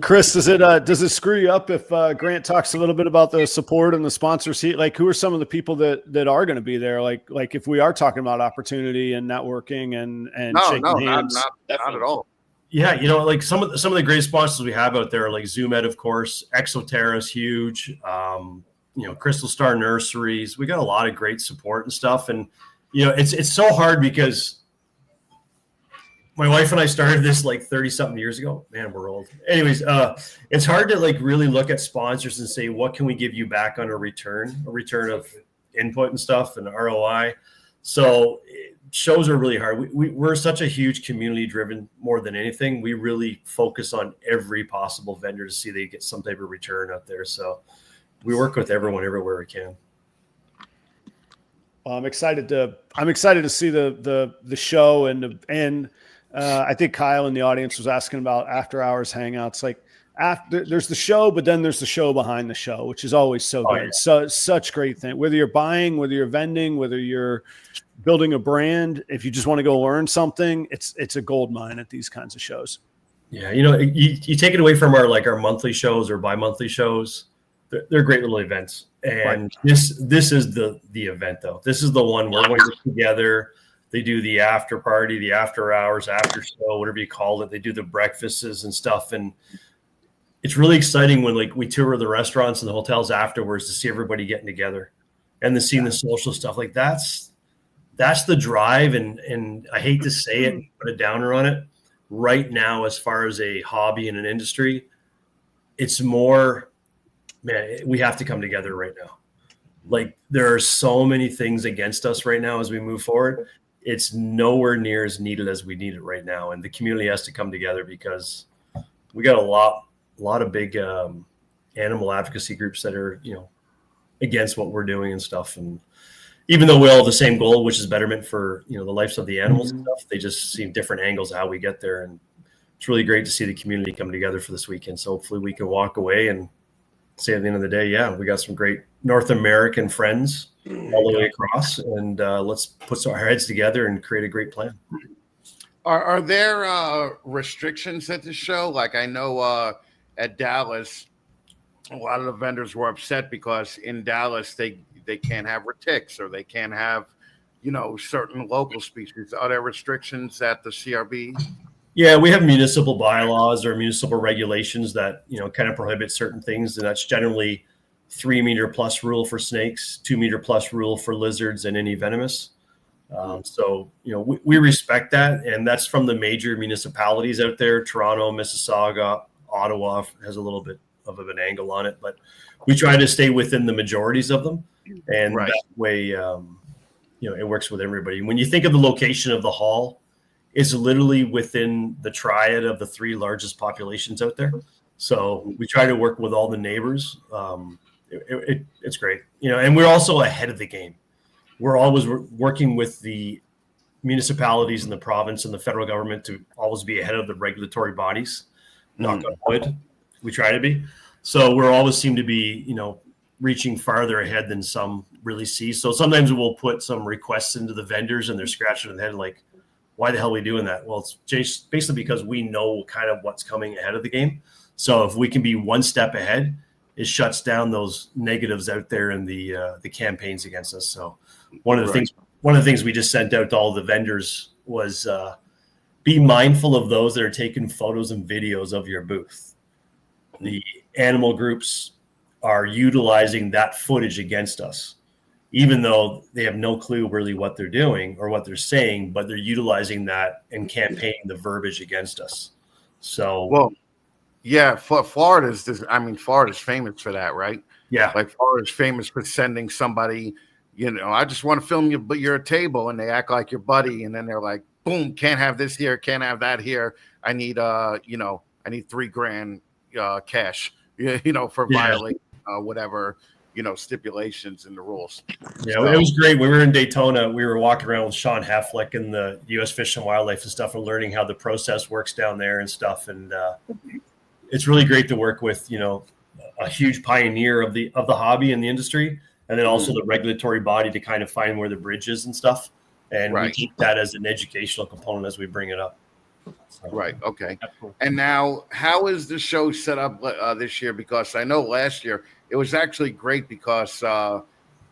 C: Chris, does it screw you up if Grant talks a little bit about the support and the sponsor seat? Like, who are some of the people that are going to be there? Like if we are talking about opportunity and networking and shaking hands,
A: not at all.
J: Yeah, like some of the great sponsors we have out there, like ZoomEd, of course, Exoterra is huge. Crystal Star Nurseries. We got a lot of great support and stuff, and it's so hard because my wife and I started this like 30 something years ago. Man, we're old. Anyways, it's hard to like really look at sponsors and say, what can we give you back on a return of input and stuff and ROI. So shows are really hard. We're such a huge community driven more than anything. We really focus on every possible vendor to see they get some type of return out there. So we work with everyone everywhere we can.
C: Well, I'm excited to see the show and I think Kyle in the audience was asking about after hours hangouts. Like there's the show, but then there's the show behind the show, which is always so good.
J: Yeah.
C: So such great thing. Whether you're buying, whether you're vending, whether you're building a brand, if you just want to go learn something, it's a gold mine at these kinds of shows.
J: Yeah, you take it away from our monthly shows or bi-monthly shows. They're great little events, and this is the event though. This is the one where everyone gets together. They do the after party, the after hours, after show, whatever you call it. They do the breakfasts and stuff, and it's really exciting when we tour the restaurants and the hotels afterwards to see everybody getting together and then seeing the social stuff. Like that's the drive, and I hate to say it, put a downer on it. Right now, as far as a hobby and an industry, it's more, man, we have to come together right now. Like there are so many things against us right now as we move forward. It's nowhere near as needed as we need it right now. And the community has to come together because we got a lot of big animal advocacy groups that are, against what we're doing and stuff. And even though we all have the same goal, which is betterment for, the lives of the animals and stuff, they just see different angles of how we get there. And it's really great to see the community come together for this weekend. So hopefully we can walk away and say at the end of the day, yeah, we got some great North American friends all the way across, and let's put our heads together and create a great plan.
A: Are there restrictions at the show? Like I know at Dallas, a lot of the vendors were upset because in Dallas they can't have retics or they can't have, certain local species. Are there restrictions at the CRBE?
J: Yeah, we have municipal bylaws or municipal regulations that, kind of prohibit certain things. And that's generally 3 meter plus rule for snakes, 2 meter plus rule for lizards and any venomous. So, we respect that. And that's from the major municipalities out there. Toronto, Mississauga, Ottawa has a little bit of an angle on it, but we try to stay within the majorities of them. And that way, it works with everybody. When you think of the location of the hall, it's literally within the triad of the 3 largest populations out there. So we try to work with all the neighbors. It's great, and we're also ahead of the game. We're always working with the municipalities in the province and the federal government to always be ahead of the regulatory bodies. Knock on wood, we try to be. So we're always seem to be, reaching farther ahead than some really see. So sometimes we'll put some requests into the vendors and they're scratching their head like, why the hell are we doing that? Well, it's just basically because we know kind of what's coming ahead of the game. So if we can be one step ahead, it shuts down those negatives out there in the campaigns against us. So one of the things we just sent out to all the vendors was be mindful of those that are taking photos and videos of your booth. The animal groups are utilizing that footage against us, even though they have no clue really what they're doing or what they're saying, but they're utilizing that and campaigning the verbiage against us. So,
A: well, yeah, Florida's famous for that, right?
J: Yeah.
A: Like Florida's famous for sending somebody, I just want to film your table, and they act like your buddy. And then they're like, boom, can't have this here, can't have that here. I need I need $3,000 cash, for violating whatever stipulations in the rules.
J: Yeah, it was great. When we were in Daytona, we were walking around with Sean Hefflick and the U.S. Fish and Wildlife and stuff, and learning how the process works down there and stuff. And it's really great to work with a huge pioneer of the hobby and the industry, and then also the regulatory body to kind of find where the bridge is and stuff. And we keep that as an educational component as we bring it up. So.
A: Right. Okay. And now, how is the show set up this year? Because I know last year it was actually great because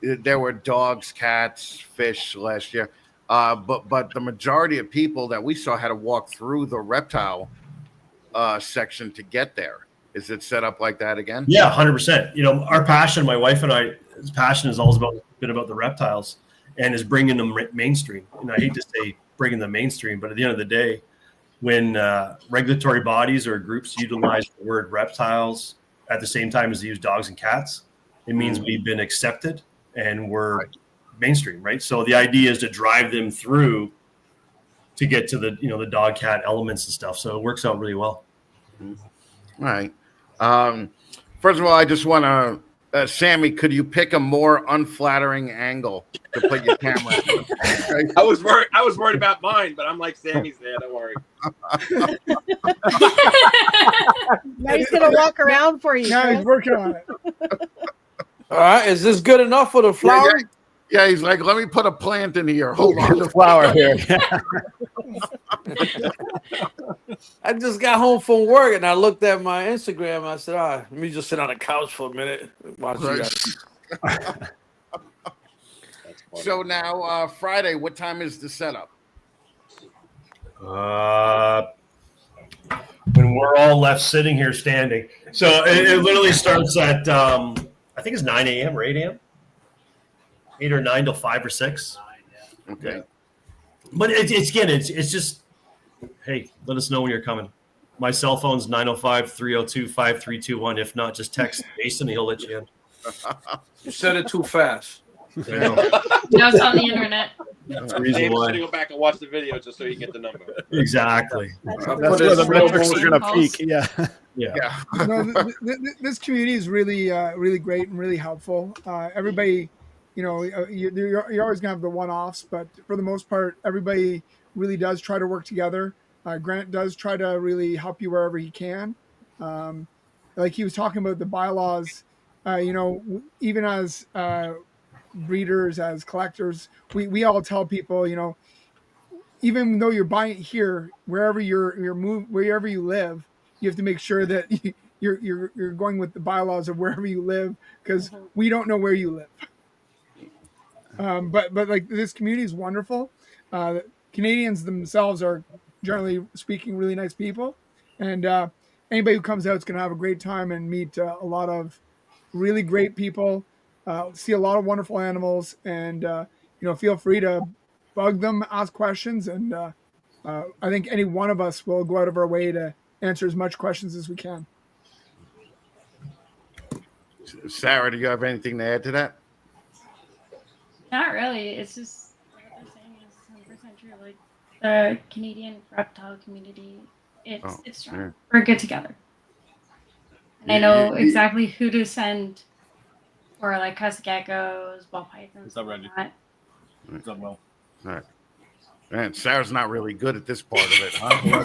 A: there were dogs, cats, fish last year. But the majority of people that we saw had to walk through the reptile section to get there. Is it set up like that again?
J: Yeah, 100%. Our passion, my wife and I's passion is always been about the reptiles and is bringing them mainstream. And I hate to say bringing them mainstream, but at the end of the day, when regulatory bodies or groups utilize the word reptiles at the same time as they use dogs and cats, it means we've been accepted and we're mainstream, right? So the idea is to drive them through to get to the dog cat elements and stuff. So it works out really well.
A: All right. First of all, I just want to, Sammy, could you pick a more unflattering angle to put your camera in?
E: I was worried about mine, but I'm like Sammy's there. Don't worry.
B: Now he's gonna walk around for you.
D: Now
B: Chris.
D: he's working on it.
K: All right, is this good enough for the flower?
A: Yeah, he's like, let me put a plant in here. Hold on.
C: The flower here.
K: I just got home from work and I looked at my Instagram. And I said, all right, let me just sit on the couch for a minute. Watch you guys.
A: So now, Friday, what time is the setup?
J: When we're all left sitting here standing. So it literally starts at, I think it's 9 a.m. or 8 a.m. 8 or 9 till 5 or 6.
A: Okay.
J: But it's just, hey, let us know when you're coming. My cell phone's 905-302-5321. If not, just text Mason, he'll let you in.
K: You said it too fast.
H: No, it's on the internet.
J: That's the reason
E: Dave's
J: why.
E: gonna go back and watch the video just so you get the number.
J: Exactly.
C: That's where the metrics are going to peak. Yeah.
J: Yeah.
D: This community is really, really great and really helpful. Everybody, you're always gonna have the one-offs, but for the most part, everybody really does try to work together. Grant does try to really help you wherever he can. Like he was talking about the bylaws, even as breeders, as collectors, we all tell people, even though you're buying here, wherever wherever you live, you have to make sure that you're going with the bylaws of wherever you live, because we don't know where you live. But like, this community is wonderful. Canadians themselves are, generally speaking, really nice people, and anybody who comes out is going to have a great time and meet a lot of really great people, see a lot of wonderful animals, and feel free to bug them, ask questions, and I think any one of us will go out of our way to answer as much questions as we can.
A: Sarah, do you have anything to add to that?
H: Not really. It's just what they're saying is 100% true. Like the Canadian reptile community, it's strong.
A: Yeah.
H: We're good together. And I know exactly who to send for like custom geckos, ball pythons.
F: What's up, Reggie? What's up, Will?
A: All right. Man, Sarah's not really good at this part of it, huh?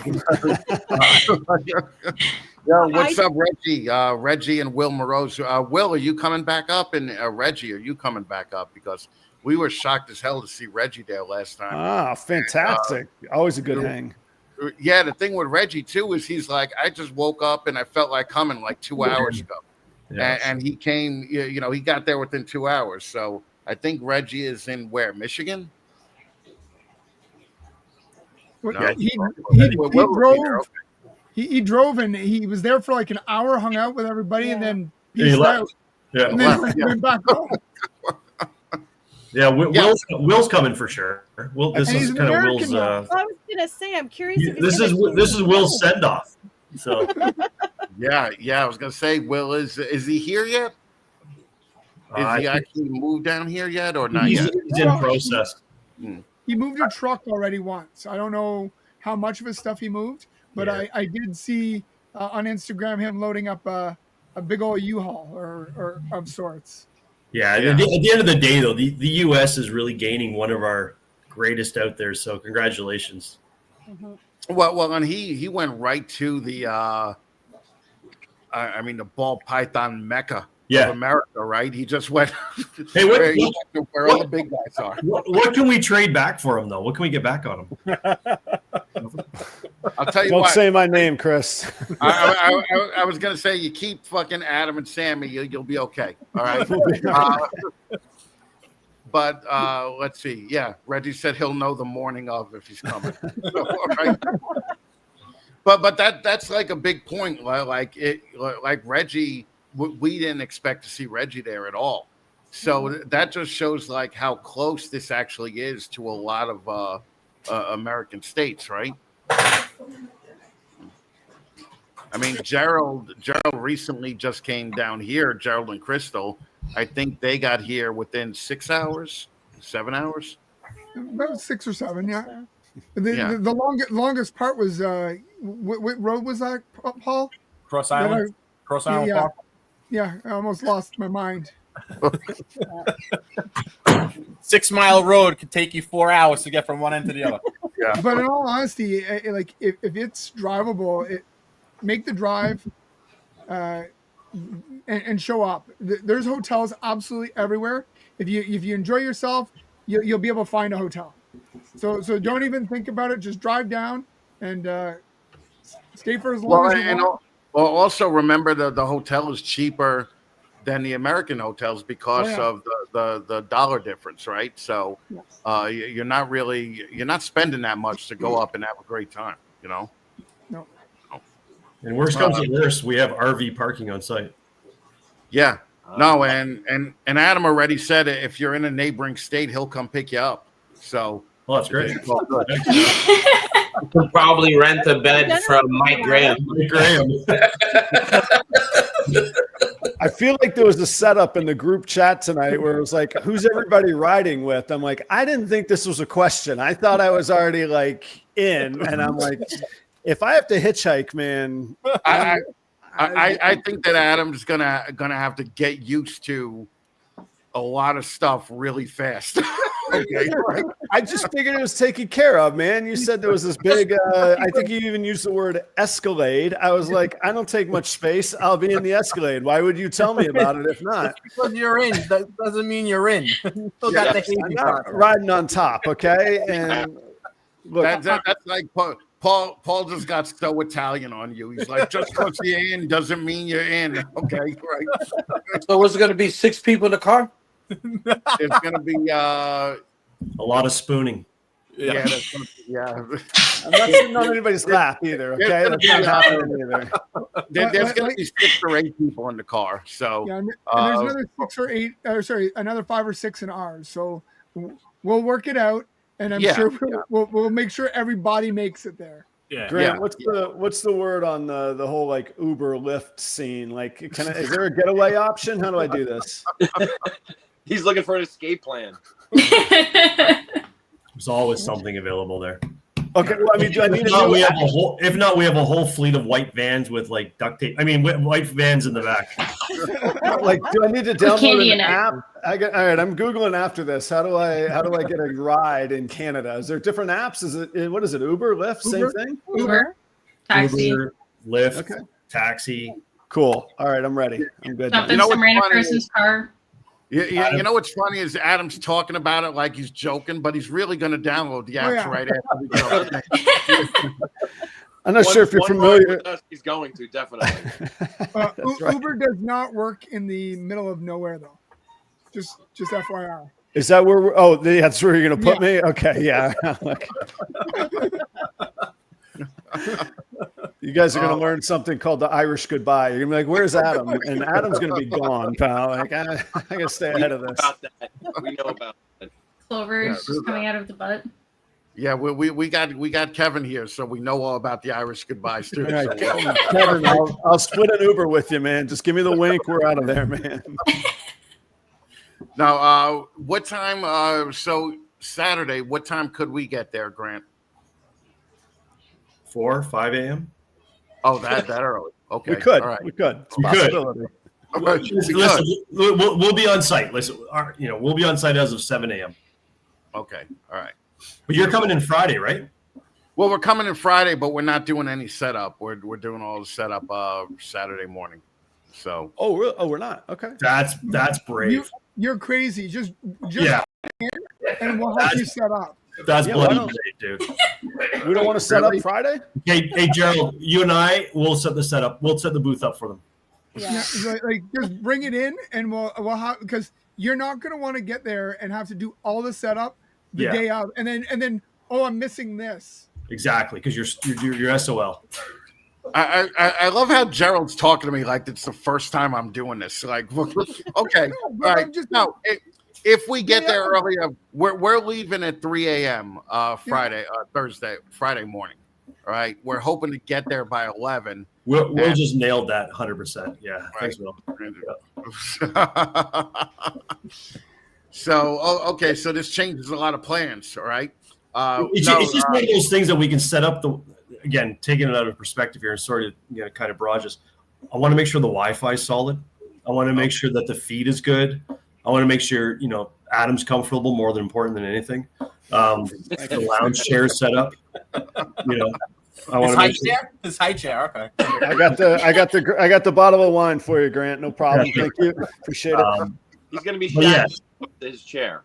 A: Yeah, what's up, Reggie? Reggie and Will Morose. Will, are you coming back up? And Reggie, are you coming back up? Because we were shocked as hell to see Reggie there last time.
C: Ah, fantastic. Always a good hang.
A: Yeah, the thing with Reggie, too, is he's like, I just woke up and I felt like coming like 2 hours ago. Yes. And he came, he got there within 2 hours. So I think Reggie is in where? Michigan?
D: Well,
A: No.
D: he drove and he was there for like an hour, hung out with everybody, and then peaced out.
J: Yeah,
D: and then went back home.
J: Yeah, Will's coming for sure. This is kind of Will's.
B: I was gonna say, I'm curious. If
J: this is Will's send off. So
A: yeah, I was gonna say, Will, is he here yet? Is he actually moved down here yet, or not yet?
J: He's in process.
D: he moved a truck already once. I don't know how much of his stuff he moved, but
J: Yeah.
D: I did see on Instagram him loading up a big old U-Haul or of sorts.
J: Yeah, at the end of the day, though, the U.S. is really gaining one of our greatest out there. So congratulations.
B: Mhm.
A: Well, and he went right to the the ball python mecca of America, right? He just went.
J: Hey,
A: where all the big guys are.
J: What can we trade back for him, though? What can we get back on him?
A: I'll tell you
C: Don't
A: what.
C: say my name, Chris.
A: I was gonna say you keep fucking Adam and Sammy, you'll be okay. All right. But let's see. Yeah, Reggie said he'll know the morning of if he's coming. So, all right. But that's like a big point. Like Reggie, we didn't expect to see Reggie there at all. So that just shows like how close this actually is to a lot of American states, right? I mean, Gerald recently just came down here. Gerald and Crystal, I think they got here within 6 hours, 7 hours,
D: about 6 or 7. Yeah. The longest part was what road was that, Paul?
F: Cross Island. Cross Island Park.
D: Yeah, I almost lost my mind.
F: 6 Mile Road could take you 4 hours to get from one end to the other.
A: Yeah.
D: But in all honesty, like if it's drivable, make the drive and show up. There's hotels absolutely everywhere. If you enjoy yourself, you'll be able to find a hotel. So don't even think about it. Just drive down and stay for as long as you want.
A: Well, also remember the hotel is cheaper than the American hotels because of the dollar difference, right? So you're not spending that much to go up and have a great time, you know?
D: No.
J: And worst comes to worst, we have RV parking on site.
A: Yeah. No, and Adam already said it. If you're in a neighboring state, he'll come pick you up. So
J: that's great.
I: You can probably rent a bed from Mike Graham.
C: I feel like there was a setup in the group chat tonight where it was like, who's everybody riding with? I'm like, I didn't think this was a question. I thought I was already like in, and I'm like, if I have to hitchhike, man.
A: I think that Adam's gonna have to get used to a lot of stuff really fast. Okay.
C: I just figured it was taken care of, man. You said there was this big, I think you even used the word Escalade. I was like, I don't take much space. I'll be in the Escalade. Why would you tell me about it if not?
F: Because you're in. That doesn't mean you're in. Still got the
C: I'm not riding on top, okay? And look,
A: that's like Paul just got so Italian on you. He's like, just because you're in doesn't mean you're in. Okay, right.
K: So was it going to be 6 people in the car?
A: It's going to be
J: a lot of spooning.
A: Yeah.
C: I'm not sitting on anybody's lap either, okay? That's not happening either.
A: There's going to be 6 or 8 people in the car. So
D: and there's another 6 or 8, another 5 or 6 in ours. So we'll work it out, and I'm sure we'll make sure everybody makes it there.
F: Yeah.
C: Grant, what's the word on the whole like Uber Lyft scene? Like, is there a getaway option? How do I do this?
E: He's looking for an escape plan.
J: There's always something available there.
C: Okay, well, I mean, do I need
J: to? If not, we have a whole fleet of white vans with like duct tape. I mean, white vans in the back.
C: Like, do I need to download an app? All right, I'm googling after this. How do I get a ride in Canada? Is there different apps? What is it? Uber, Lyft, same thing?
H: Uber, taxi,
J: Uber, Lyft, taxi.
C: Cool. All right, I'm ready. I'm good.
H: Jump in some random person's car.
A: Yeah, you know what's funny is Adam's talking about it like he's joking, but he's really going to download the apps right after we go.
C: I'm not sure if you're familiar.
E: He's going to, definitely.
D: Uber does not work in the middle of nowhere, though. Just FYI.
C: Is that where that's where you're going to put me? Okay, yeah. You guys are going to learn something called the Irish goodbye. You're going to be like, where's Adam? And Adam's going to be gone, pal. Like, I got to stay ahead of this.
E: We know about that.
H: Clover's just coming out of the butt.
A: Yeah, we got Kevin here, so we know all about the Irish goodbyes too.
C: Right, Kevin, I'll split an Uber with you, man. Just give me the wink. We're out of there, man.
A: Now, what time? So Saturday, what time could we get there, Grant?
J: 4, 5 a.m.
A: Oh, that early. Okay.
C: We could.
A: All right.
C: We could. It's a
J: We could.
C: possibility.
J: Listen, we'll be on site. Listen, we'll be on site as of 7 a.m.
A: Okay. All right.
J: But you're coming in Friday, right?
A: Well, we're coming in Friday, but we're not doing any setup. We're doing all the setup Saturday morning. So.
C: Oh, really? Oh, we're not. Okay.
J: That's brave.
D: You're crazy. Just
J: yeah.
D: And we'll help you set up.
J: That's bloody brave, dude.
C: We don't want to set up Friday?
J: Hey, Gerald, you and I will set the setup. We'll set the booth up for them.
B: Yeah.
D: Like just bring it in, and we'll have, because you're not going to want to get there and have to do all the setup the day out, and then oh, I'm missing this.
J: Exactly, because you're SOL.
A: I love how Gerald's talking to me like it's the first time I'm doing this. Like, okay, all right. No, if we get there earlier, we're leaving at 3 a.m. Friday morning. All right, we're hoping to get there by 11.
J: We'll just nailed that 100%. Yeah, right. Thanks, Will.
A: So, okay, so this changes a lot of plans. All right.
J: It's just one of those things that we can set up. Again, taking it out of perspective here and sort of kind of broad. Just, I want to make sure the Wi-Fi is solid. I want to make sure that the feed is good. I want to make sure Adam's comfortable, more than important than anything. The lounge chair is set up. I want to make sure.
F: His high chair. Okay.
C: I got the bottle of wine for you, Grant. No problem. Thank you. Appreciate it.
E: He's going to be shot his chair.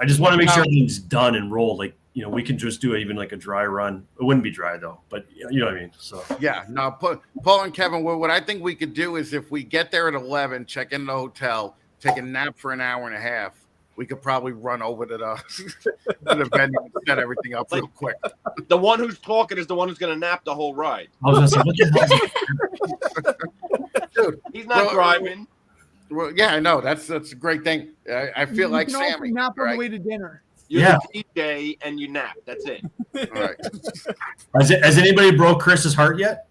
J: I just want to make sure everything's done and rolled. Like, we can just do even like a dry run. It wouldn't be dry though, but you know what I mean? So
A: yeah, no, Paul and Kevin, what I think we could do is if we get there at 11, check in the hotel, take a nap for an hour and a half, we could probably run over to the venue and set everything up real quick.
E: The one who's talking is the one who's going to nap the whole ride.
J: I was going to say, what the
A: hell? Dude,
E: he's not driving.
A: Well, yeah, I know. That's a great thing. I feel like Sammy.
D: Nap on the way to dinner.
E: You're the DJ and you nap. That's it.
A: All right.
J: Has anybody broke Chris's heart yet?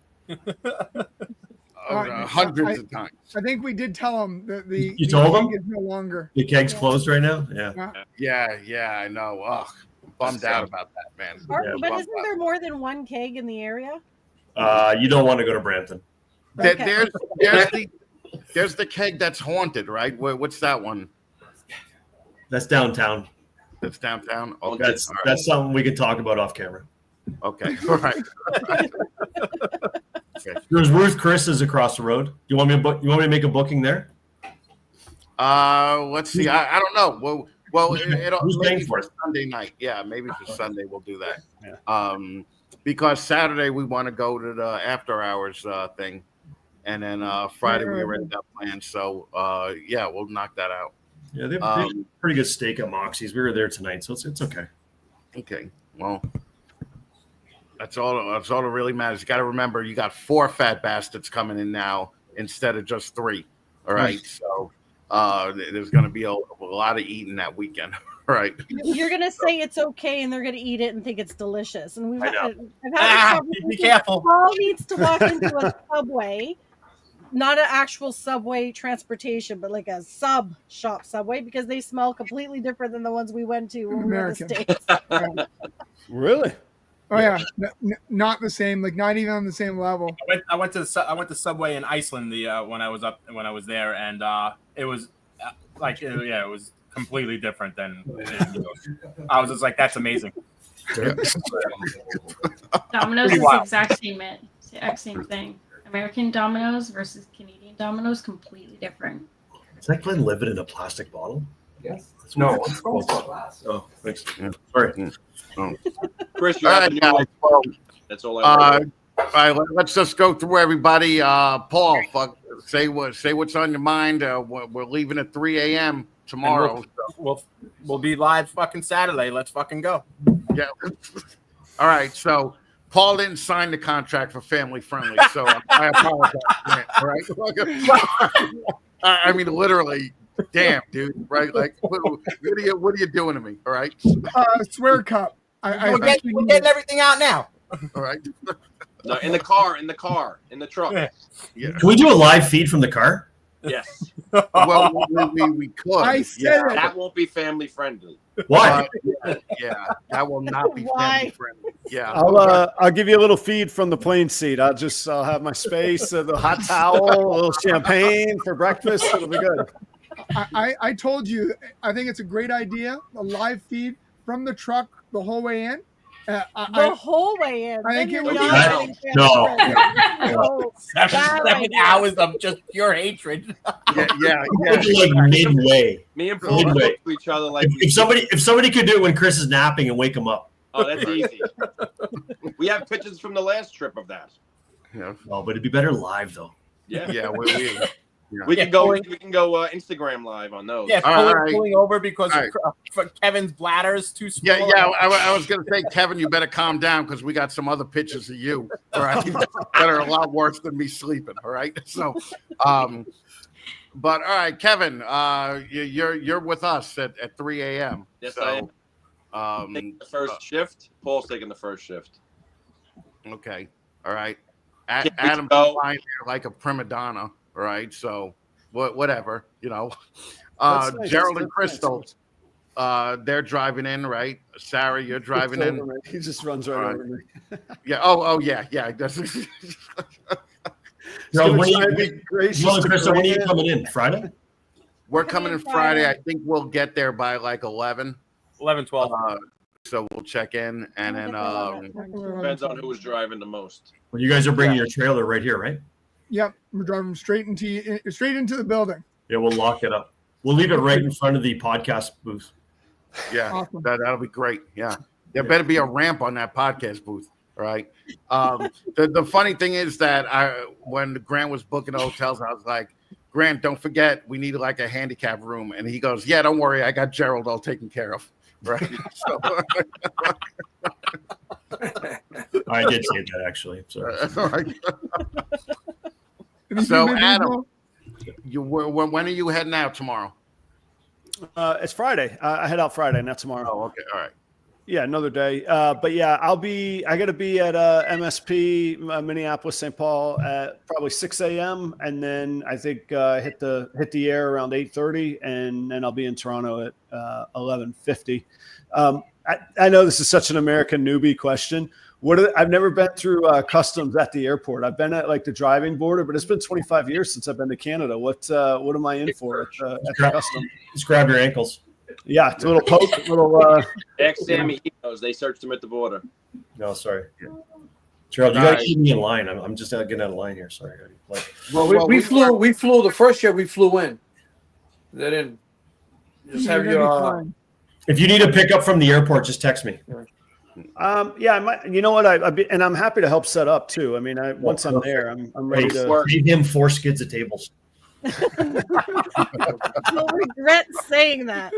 A: Hundreds of times.
D: I think we did tell him that
J: you told him
D: is no longer.
J: The keg's closed right now.
A: Yeah. I know. Ugh, bummed out about that, man.
B: But isn't there more than one keg in the area?
J: You don't want to go to Brampton.
A: Okay. There's the keg that's haunted, right? What's that one?
J: That's downtown.
A: That's downtown. Okay.
J: That's something we can talk about off camera.
A: Okay. All right.
J: Okay. There's Ruth Chris is across the road. You want me to make a booking there?
A: Let's see. I don't know. Well,
J: Who's
A: maybe
J: paying for it?
A: Sunday night. Yeah, maybe for Sunday we'll do that.
J: Yeah.
A: Because Saturday we want to go to the after hours thing, and then Friday we already got plans. So yeah, we'll knock that out.
J: Yeah, they have pretty good steak at Moxie's. We were there tonight, so it's okay.
A: Okay. Well, that's all that really matters. You got to remember, you got 4 fat bastards coming in now instead of just 3. All right. So there's going to be a lot of eating that weekend. All right.
B: You're going to say it's okay, and they're going to eat it and think it's delicious. And
F: I've had be careful.
B: Paul needs to walk into a Subway, not an actual Subway transportation, but like a sub shop Subway, because they smell completely different than the ones we went to when we were in the States.
C: Really?
D: Oh yeah, not the same. Like not even on the same level.
F: I went to Subway in Iceland when I was there, and it was it was completely different than. I was just like, that's amazing.
H: Domino's is the exact same thing. American Domino's versus Canadian Domino's, completely different.
J: Is that Glenn living in a plastic bottle?
E: Yes.
J: No. Oh, thanks. Yeah. Sorry.
A: Oh.
E: Chris, you have a new one. That's all I want.
A: All right, let's just go through everybody. Paul, say what's on your mind. We're leaving at 3 a.m. tomorrow.
F: We'll be live fucking Saturday. Let's fucking go.
A: Yeah. All right, so Paul didn't sign the contract for family friendly, so I apologize. All right. I mean, literally, damn, dude. Right? Like, what are you doing to me? All right.
D: Swear cup.
F: We're getting everything out now.
A: All right.
E: No, in the car, in the truck.
A: Yeah.
J: Can we do a live feed from the car?
I: Yes.
A: Well, we could.
D: I said it.
I: That won't be family friendly.
J: Why?
A: Yeah, that will not be family friendly. Yeah.
C: I'll give you a little feed from the plane seat. I'll have my space, the hot towel, a little champagne for breakfast. It'll be good.
D: I told you, I think it's a great idea. A live feed from the truck the whole way in.
B: The whole way in.
D: I
B: Then
D: think
B: you're
D: it would
B: not
D: be-
B: getting
J: No.
B: family friendly. No, bad
F: 7
B: idea.
F: hours of just pure hatred.
A: Yeah.
J: Like midway.
I: Me and Paul
J: Midway.
I: look to each other like
J: If somebody could do it when Chris is napping and wake him up.
I: oh, that's easy. We have pictures from the last trip of that.
A: Yeah.
J: Oh, but it'd be better live though.
I: Yeah.
A: Yeah.
I: We can go Instagram live on those.
F: Yeah,
A: All right.
F: pulling over because
A: All right.
F: for Kevin's bladder is too small.
A: Yeah. I was gonna say, Kevin, you better calm down because we got some other pictures of you, all right, that are a lot worse than me sleeping. All right. So, but all right, Kevin, you're with us at 3 a.m.
I: Yes, I am. Taking the first shift. Paul's taking the first shift.
A: Okay. All right.
I: Can't wait to
A: Adam's
I: go.
A: flying here like a prima donna. All right. So whatever,
C: That's nice.
A: Gerald and
C: That's
A: Crystal, they're driving in, right? Sarah, you're driving in.
C: Over me. He just runs right over me.
A: Yeah. Oh yeah. That's
J: Gerald,
C: He's
J: when
C: gonna
J: are
C: try
J: you,
C: to be gracious
J: Gerald and
C: to
J: Crystal, when are you
C: Grant.
J: coming in? Friday?
A: We're coming in Friday. I think we'll get there by like 11.
F: 11, 12.
A: So we'll check in and then
I: Depends on who was driving the most.
J: Well, you guys are bringing your trailer right here, right?
D: Yep, we're driving straight into the building.
J: Yeah, we'll lock it up. We'll leave it right in front of the podcast booth.
A: yeah,
D: Awesome.
A: that'll be great. Yeah. There better be a ramp on that podcast booth. All right. The funny thing is that when Grant was booking hotels, I was like, Grant, don't forget we need like a handicap room. And he goes, yeah, don't worry, I got Gerald all taken care of. Right. So,
J: I did say that actually. Sorry.
A: all right.
D: Have you
A: So,
D: seen my
A: Adam,
D: visual?
A: when are you heading out tomorrow?
C: It's Friday. I head out Friday, not tomorrow.
A: Oh, okay. All right.
C: Yeah, another day. But yeah, I got to be at MSP, Minneapolis, St. Paul at probably 6 a.m. And then I think hit the air around 8:30, and then I'll be in Toronto at 11:50. I know this is such an American newbie question. I've never been through customs at the airport. I've been at like the driving border, but it's been 25 years since I've been to Canada. What am I in for at the customs?
J: Just grab your ankles.
C: Yeah, it's a little poke, little.
I: Ex-Sammy, he knows. They searched him at the border.
J: No, sorry. Gerald, you got to keep me in line. I'm just getting out of line here. Sorry. Like,
K: Well, we flew the first year we flew in. They didn't just have your.
J: if you need a pickup from the airport, just text me.
C: Yeah, I might. You know what? And I'm happy to help set up too. I mean, once I'm there, I'm ready to.
J: Feed him 4 skids of tables.
B: You'll regret saying that.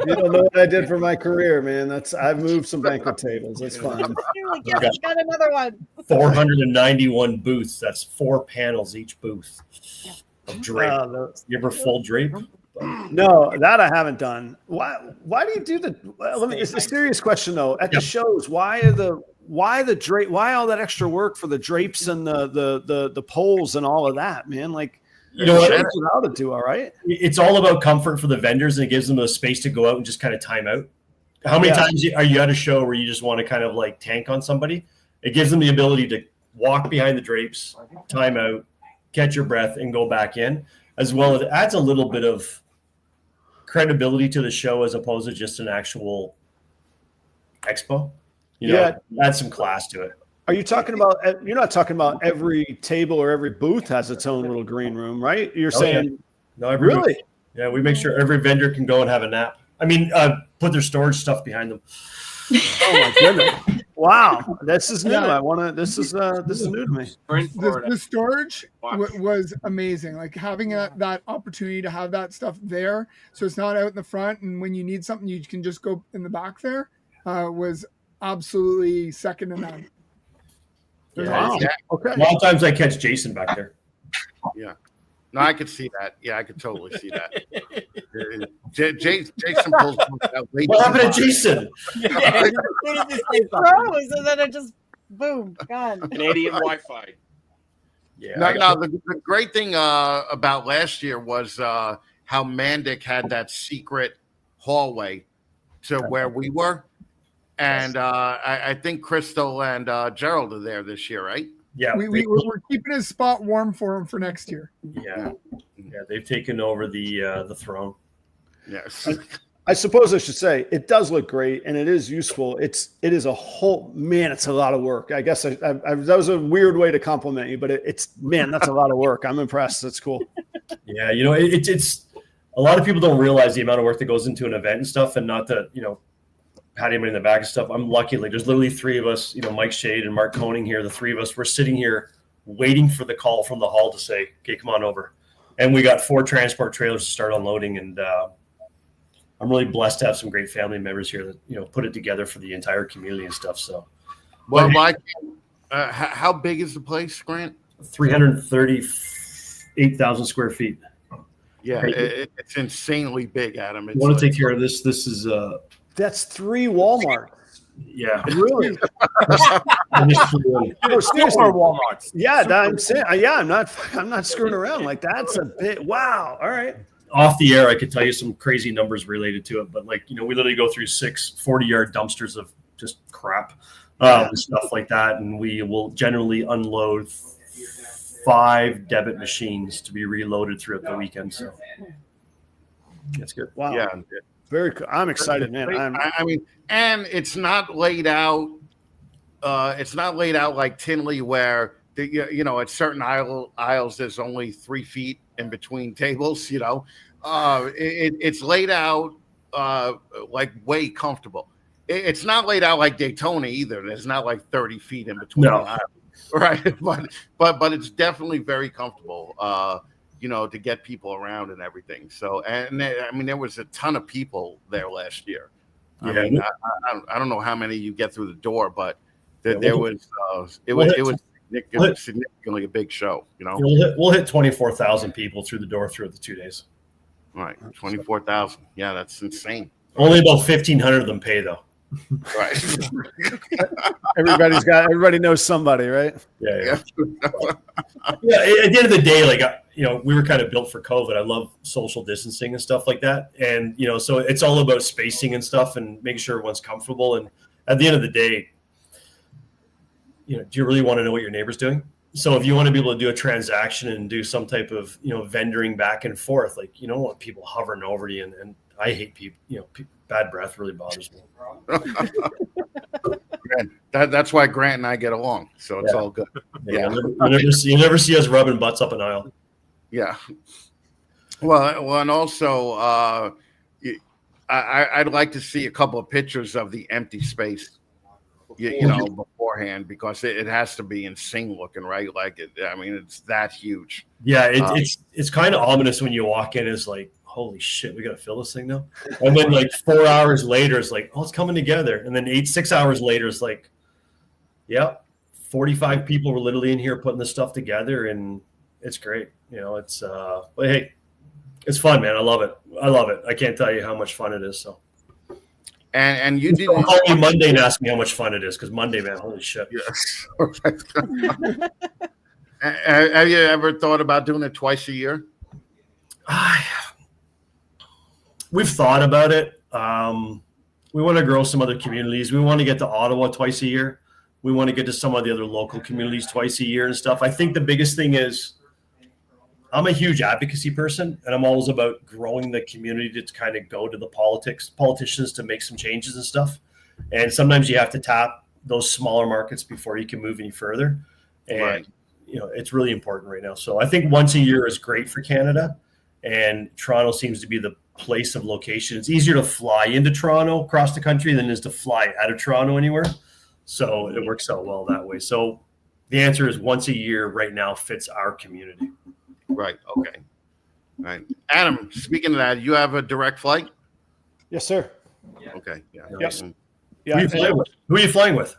C: You don't know what I did for my career, man. I've moved some banquet tables. That's fine.
B: You're like, yes, got another one.
J: 491 booths. That's 4 panels each booth of drape. You ever full drape?
C: No, that I haven't done. Why do you do the? It's a serious question though. At the shows, why the drape? Why all that extra work for the drapes and the poles and all of that, man? Like,
J: you know what?
C: How to do all right.
J: It's all about comfort for the vendors, and it gives them a space to go out and just kind of time out. How many times are you at a show where you just want to kind of like tank on somebody? It gives them the ability to walk behind the drapes, time out, catch your breath, and go back in. As well, it adds a little bit of credibility to the show as opposed to just an actual expo. Add some class to it.
C: Are you talking about? You're not talking about every table or every booth has its own little green room, right? You're saying,
J: no,
C: really?
J: Booth. Yeah, we make sure every vendor can go and have a nap. I mean, put their storage stuff behind them.
C: Oh my goodness! Wow, this is new. This is new to me.
D: The storage was amazing. Like having that opportunity to have that stuff there, so it's not out in the front, and when you need something, you can just go in the back there. Was absolutely second to none.
J: Wow. Okay. A lot of times I catch Jason back there.
A: Yeah. No, I could see that. Yeah, I could totally see that. Jason pulls out.
J: What happened to Jason?
B: It froze and then it just boom, gone.
I: Canadian Wi-Fi.
J: Yeah.
A: No, the great thing about last year was how Mandic had that secret hallway to where we were. And I think Crystal and Gerald are there this year, right?
J: Yeah.
D: We're keeping his spot warm for him for next year.
J: Yeah. They've taken over the throne.
A: Yes.
C: I suppose I should say it does look great and it is useful. It is a whole, man, it's a lot of work. I guess that was a weird way to compliment you, but it's that's a lot of work. I'm impressed. That's cool.
J: Yeah. It's a lot of people don't realize the amount of work that goes into an event and stuff, and not to, pat him in the back and stuff. I'm lucky. Like there's literally three of us, Mike Shade and Mark Koning here. The three of us, we're sitting here waiting for the call from the hall to say, okay, come on over. And we got 4 transport trailers to start unloading. And I'm really blessed to have some great family members here that, put it together for the entire community and stuff. So,
A: well, Mike, how big is the place, Grant?
J: 338,000 square feet.
A: Yeah, it's insanely big, Adam.
J: You want to take care of this? This is
C: that's 3 Walmarts.
J: Yeah,
C: really.
F: Seriously, Walmarts.
C: Yeah, I'm saying. Yeah, I'm not screwing around. Like that's a bit. Wow. All right.
J: Off the air, I could tell you some crazy numbers related to it, but we literally go through 6 40-yard dumpsters of just crap, and stuff like that, and we will generally unload 5 debit machines to be reloaded throughout the weekend. So that's good.
C: Wow.
A: Yeah.
C: Very cool. I'm excited, man.
A: I mean, and it's not laid out. It's not laid out like Tinley, where at certain aisles there's only 3 feet in between tables. It's laid out like way comfortable. It's not laid out like Daytona either. There's not like 30 feet in between the aisles, right? But it's definitely very comfortable. To get people around and everything. So, there was a ton of people there last year. I don't know how many you get through the door, but it was significantly a big show.
J: We'll hit 24,000 people through the door throughout the 2 days.
A: Right, 24,000. Yeah, that's insane.
J: Only about 1,500 of them pay though.
A: Right.
C: Everybody knows somebody, right?
J: Yeah. Yeah. At the end of the day, we were kind of built for COVID. I love social distancing and stuff like that. And, so it's all about spacing and stuff and making sure everyone's comfortable. And at the end of the day, do you really want to know what your neighbor's doing? So if you want to be able to do a transaction and do some type of, vendoring back and forth, you don't want people hovering over you. And I hate people, bad breath really bothers me.
A: That's why Grant and I get along. So it's all good.
J: Yeah. You never see us rubbing butts up an aisle.
A: Yeah. Well, and also, I'd like to see a couple of pictures of the empty space, beforehand, because it has to be insane looking, right? It's that huge.
J: Yeah, it's kind of ominous when you walk in. It's like, holy shit, we got to fill this thing now. And then 4 hours later, it's like, oh, it's coming together. And then 6 hours later, it's like, 45 people were literally in here putting this stuff together, and it's great. But hey, it's fun, man. I love it. I can't tell you how much fun it is. So,
A: and you didn't
J: call me Monday and ask me how much fun it is, because Monday, man, holy shit.
A: Yes. Have you ever thought about doing it twice a year?
J: We've thought about it. We want to grow some other communities. We want to get to Ottawa twice a year. We want to get to some of the other local communities twice a year and stuff. I think the biggest thing is I'm a huge advocacy person, and I'm always about growing the community to kind of go to the politicians to make some changes and stuff. And sometimes you have to tap those smaller markets before you can move any further. And, it's really important right now. So I think once a year is great for Canada, and Toronto seems to be the place of location. It's easier to fly into Toronto across the country than it is to fly out of Toronto anywhere. So it works out well that way. So the answer is once a year right now fits our community.
A: Right. Okay. Right. Adam, speaking of that, you have a direct flight?
C: Yes, sir.
A: Okay. Yeah.
C: Yes.
J: Who are you flying with?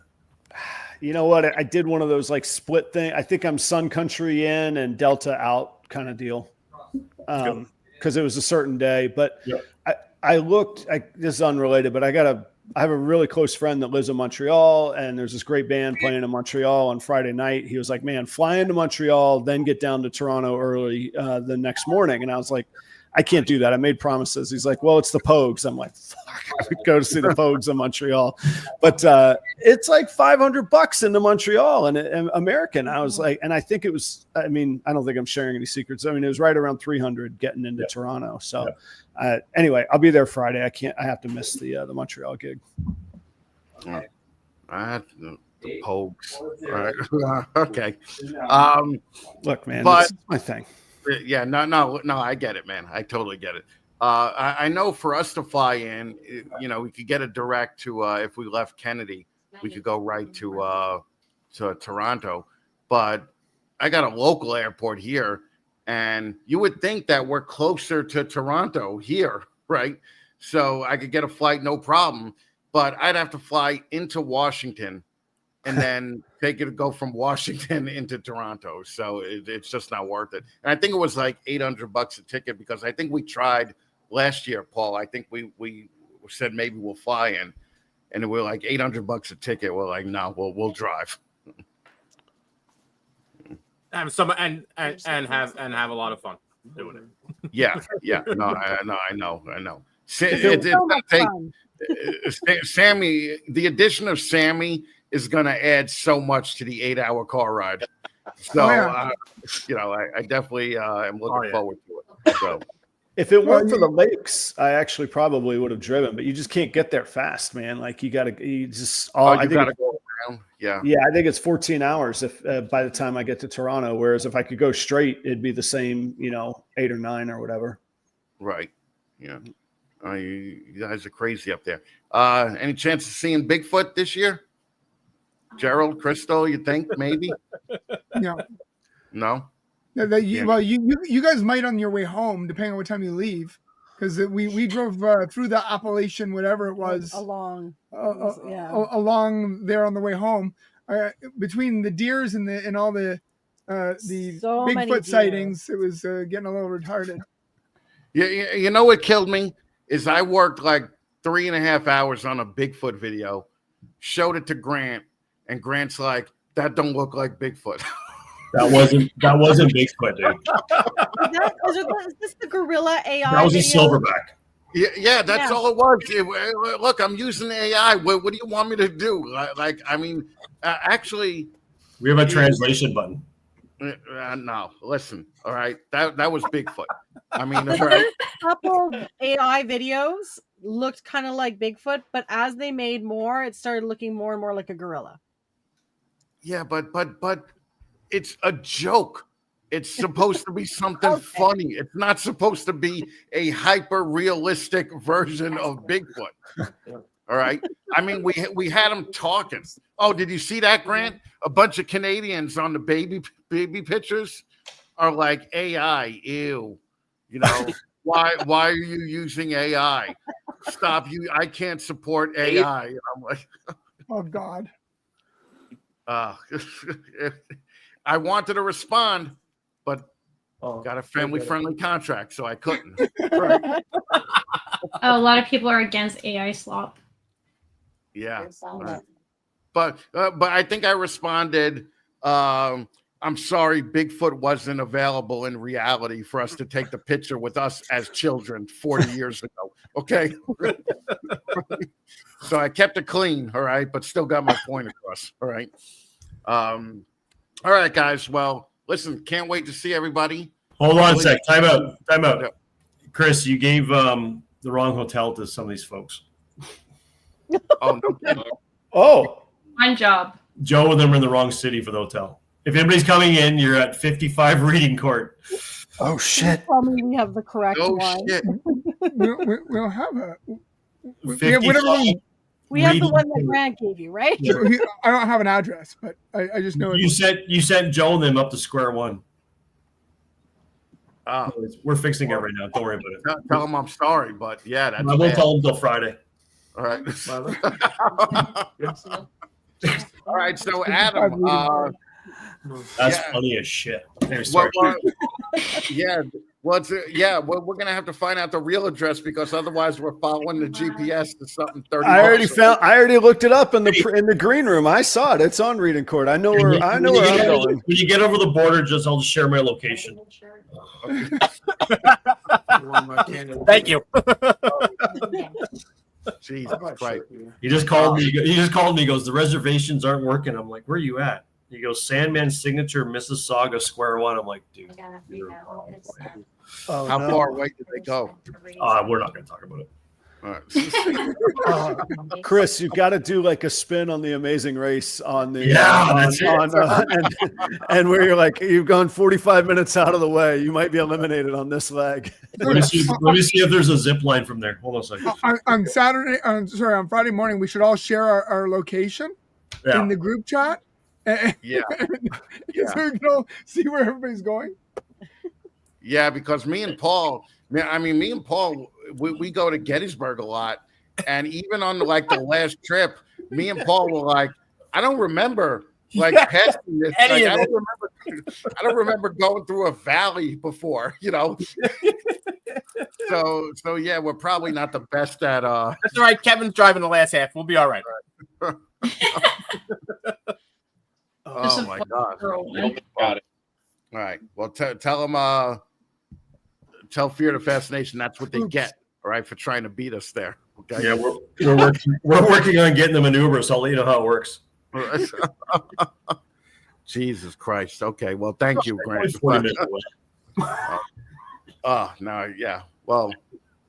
C: You know what? I did one of those split thing. I think I'm Sun Country in and Delta out kind of deal. Because it was a certain day. But I looked, this is unrelated, but I got I have a really close friend that lives in Montreal, and there's this great band playing in Montreal on Friday night. He was like, man, fly into Montreal, then get down to Toronto early the next morning. And I was like, I can't do that. I made promises. He's like, well, it's the Pogues. I'm like, fuck, I would go to see the Pogues in Montreal. But it's like $500 into Montreal and American. I was like, and I think it was, I mean, I don't think I'm sharing any secrets. I mean, it was right around 300 getting into Toronto. So anyway, I'll be there Friday. I have to miss the Montreal gig.
A: I have the Pogues. All right. Okay.
C: Look, man,
A: but
C: this is my thing.
A: Yeah, no, I get it, man. I totally get it. I know for us to fly in, you know, we could get a direct to if we left Kennedy, we could go right to Toronto. But I got a local airport here, and you would think that we're closer to Toronto here, right? So I could get a flight, no problem. But I'd have to fly into Washington and then go from Washington into Toronto. So it's just not worth it. And I think it was like $800 a ticket because I think we tried last year, Paul. I think we said maybe we'll fly in, and we were like $800 a ticket. We're like, no, we'll drive.
F: Have some and have a lot of fun doing it.
A: Yeah. No, I know. Sammy, the addition of Sammy is going to add so much to the 8-hour car ride. So, you know, I definitely am looking forward to it. So,
C: if it weren't for the lakes, I actually probably would have driven, but you just can't get there fast, man. Like you got to go around.
A: Yeah.
C: I think it's 14 hours if by the time I get to Toronto. Whereas if I could go straight, it'd be the same, 8 or 9 or whatever.
A: Right. Yeah. You guys are crazy up there. Any chance of seeing Bigfoot this year? Gerald, Crystal, you think maybe?
D: No.
A: No?
D: Well, you guys might on your way home, depending on what time you leave, because we drove through the Appalachian, whatever it was,
B: along
D: there on the way home. Between the deers and all the Bigfoot sightings, it was getting a little retarded.
A: Yeah, you know what killed me is I worked like 3.5 hours on a Bigfoot video, showed it to Grant, and Grant's like, "That don't look like Bigfoot."
J: That wasn't Bigfoot, dude.
B: Is this the gorilla AI?
J: That was a
B: video?
J: silverback.
A: Yeah, that's all it was. Look, I'm using AI. What do you want me to do? Actually,
J: we have a translation button.
A: No, listen. All right, that was Bigfoot. I mean, all right.
B: A couple of AI videos looked kind of like Bigfoot, but as they made more, it started looking more and more like a gorilla.
A: Yeah, but it's a joke. It's supposed to be something funny. It's not supposed to be a hyper realistic version of Bigfoot. All right. I mean, we had them talking. Oh, did you see that, Grant? A bunch of Canadians on the baby pictures are like AI. Ew. Why are you using AI? Stop you. I can't support AI. And I'm like,
D: oh God.
A: I wanted to respond, but got a family-friendly contract, so I couldn't. Right.
H: A lot of people are against AI slop.
A: Yeah, but I think I responded. I'm sorry, Bigfoot wasn't available in reality for us to take the picture with us as children 40 years ago. Okay, so I kept it clean, all right, but still got my point across. All right. All right, guys. Well, listen, can't wait to see everybody.
J: Hold on a sec. Time out. Yeah. Chris, you gave the wrong hotel to some of these folks.
C: Oh.
H: One job.
J: Joe and them are in the wrong city for the hotel. If anybody's coming in, you're at 55 Reading Court.
C: Oh, shit.
B: Tell me we have the correct one.
A: Shit.
D: We'll have a...
B: We have the one that Grant gave you, right?
D: Yeah. I don't have an address, but I just know
J: you sent Joe and them up to square one. We're fixing it right now. Don't worry about it.
A: Tell them I'm sorry, but yeah, that's
J: I won't tell them till Friday.
A: All right. All right. So Adam,
J: that's funny as shit.
A: Yeah. Well, we're gonna have to find out the real address because otherwise we're following the GPS to something 30.
C: I already looked it up in the green room. I saw it. It's on Reading Court. I know where I'm going.
J: When you get over the border, I'll just share my location.
F: Thank you.
A: Jesus Christ.
J: He just called me. He just called me. He goes, the reservations aren't working. I'm like, where are you at? He goes, Sandman Signature, Mississauga, Square One. I'm like, dude.
A: How far away did they go?
J: We're not going to talk about it.
A: All right.
C: Chris, you've got to do like a spin on the Amazing Race on the and where you're like, you've gone 45 minutes out of the way. You might be eliminated on this leg.
J: Let me see if there's a zip line from there. Hold on a second.
D: On Friday morning, we should all share our location in the group chat.
A: Yeah.
D: So we can all see where everybody's going.
A: Yeah, because me and Paul, we go to Gettysburg a lot, and even on the last trip, me and Paul were like, I don't remember passing this. Like, I don't remember going through a valley before, So yeah, we're probably not the best at.
F: That's all right. Kevin's driving the last half. We'll be all right.
A: Oh my God!
E: Got it.
A: All right. Well, tell them. Tell Fear the Fascination that's what they get. All right, for trying to beat us there. Okay.
J: Yeah, we're working on getting them an Uber, so I'll let you know how it works.
A: Jesus Christ. Okay. Well, thank you, Grant.
J: 40 minutes away.
A: No, yeah. Well,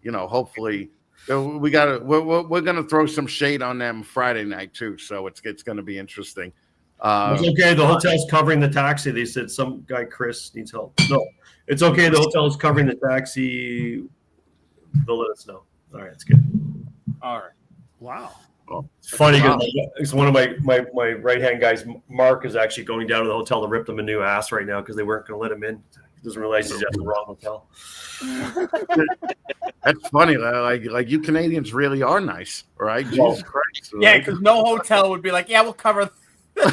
A: hopefully we're gonna throw some shade on them Friday night too. So it's gonna be interesting.
J: It's okay. The hotel's covering the taxi. They said some guy, Chris, needs help. No, it's okay. The hotel's covering the taxi. They'll let us know. All right, it's good.
F: All right.
C: Wow.
A: Oh,
J: it's funny because it's one of my right-hand guys, Mark, is actually going down to the hotel to rip them a new ass right now because they weren't going to let him in. He doesn't realize he's at the wrong hotel.
A: That's funny. Like you Canadians really are nice, all right? Jesus Christ.
F: Yeah, because no hotel would be like, yeah, we'll cover. Get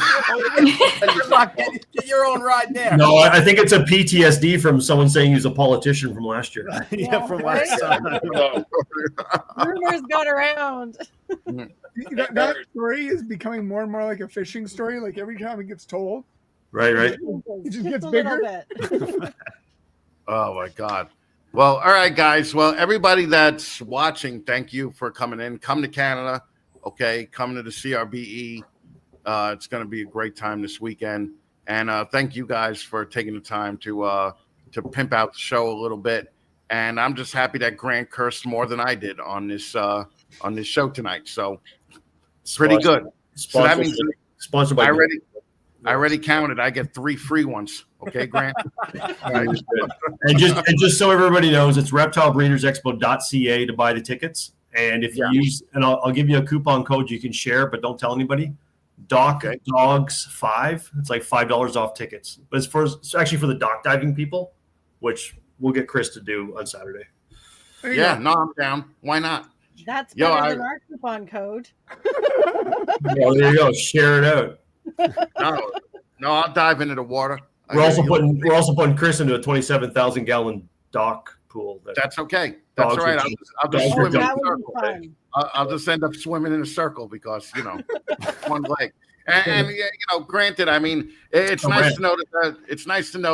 F: your own ride there.
J: No, I think it's a PTSD from someone saying he's a politician from last year.
C: Yeah, from last time.
B: Rumors got around.
D: That story is becoming more and more like a fishing story. Like every time it gets told,
J: right,
D: it just gets bigger.
A: Oh my God. Well, all right, guys. Well, everybody that's watching, thank you for coming in. Come to Canada, okay? Come to the CRBE. It's going to be a great time this weekend, and thank you guys for taking the time to pimp out the show a little bit. And I'm just happy that Grant cursed more than I did on this show tonight. So pretty good. So that means
J: sponsored by.
A: I already counted. I get 3 free ones. Okay, Grant.
J: Right. and just so everybody knows, it's reptilebreedersexpo.ca to buy the tickets. And if you use, and I'll give you a coupon code you can share, but don't tell anybody. Dogs 5. It's like $5 off tickets. But it's actually for the dock diving people, which we'll get Chris to do on Saturday.
A: Yeah, no, I'm down. Why not?
B: That's better than our coupon code.
J: Well, there you go. Share it out.
A: No, I'll dive into the water.
J: We're also putting Chris into a 27,000 gallon dock pool.
A: That's okay. That's all right. I'll just swim in a circle. I'll just end up swimming in a circle because one leg. And granted, I mean, it's nice to know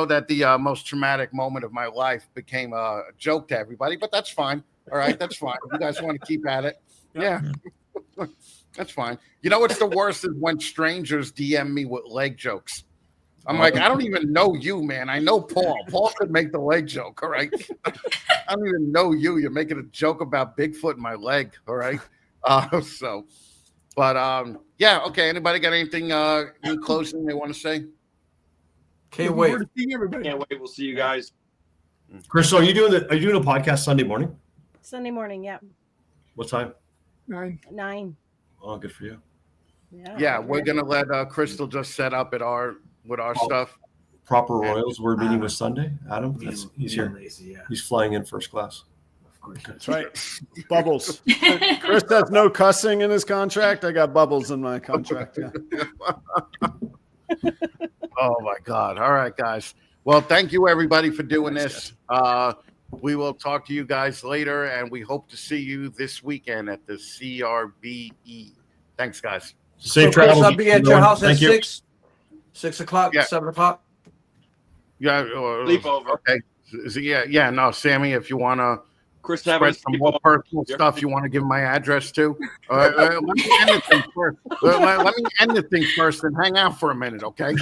A: that the most traumatic moment of my life became a joke to everybody. But that's fine. All right, that's fine. If you guys want to keep at it, yeah. That's fine. You know what's the worst is when strangers DM me with leg jokes. I'm like, I don't even know you, man. I know Paul. Paul could make the leg joke, all right? I don't even know you. You're making a joke about Bigfoot in my leg, all right? Yeah, okay. Anybody got anything in closing they want to say?
K: Can't wait.
E: Can't wait. We'll see you guys.
J: Chris, so are you doing a podcast Sunday morning?
B: Sunday morning, yeah.
J: What time?
B: 9.
J: Oh, good for you.
A: Yeah, we're gonna let Crystal just set up with our stuff.
J: Proper Royals. We're meeting with Sunday. Adam, he's here.
K: Lazy, yeah.
J: He's flying in first class.
K: Of course.
C: That's right. Bubbles. Chris has no cussing in his contract. I got bubbles in my contract. Yeah.
A: Oh my God. All right, guys. Well, thank you everybody for doing this. We will talk to you guys later, and we hope to see you this weekend at the CRBE. Thanks, guys.
J: Safe
K: Chris,
J: travels.
K: I'll be at your house at
J: Thank you.
K: 6 o'clock,
A: Yeah.
K: 7 o'clock.
A: Yeah.
E: Sleepover.
A: Okay. So, yeah. No, Sammy, if you want to
L: Chris, having a
A: spread some more
L: sleepover.
A: personal stuff, you want to give my address too. Let me end the thing first. Let me end the thing first and hang out for a minute, okay?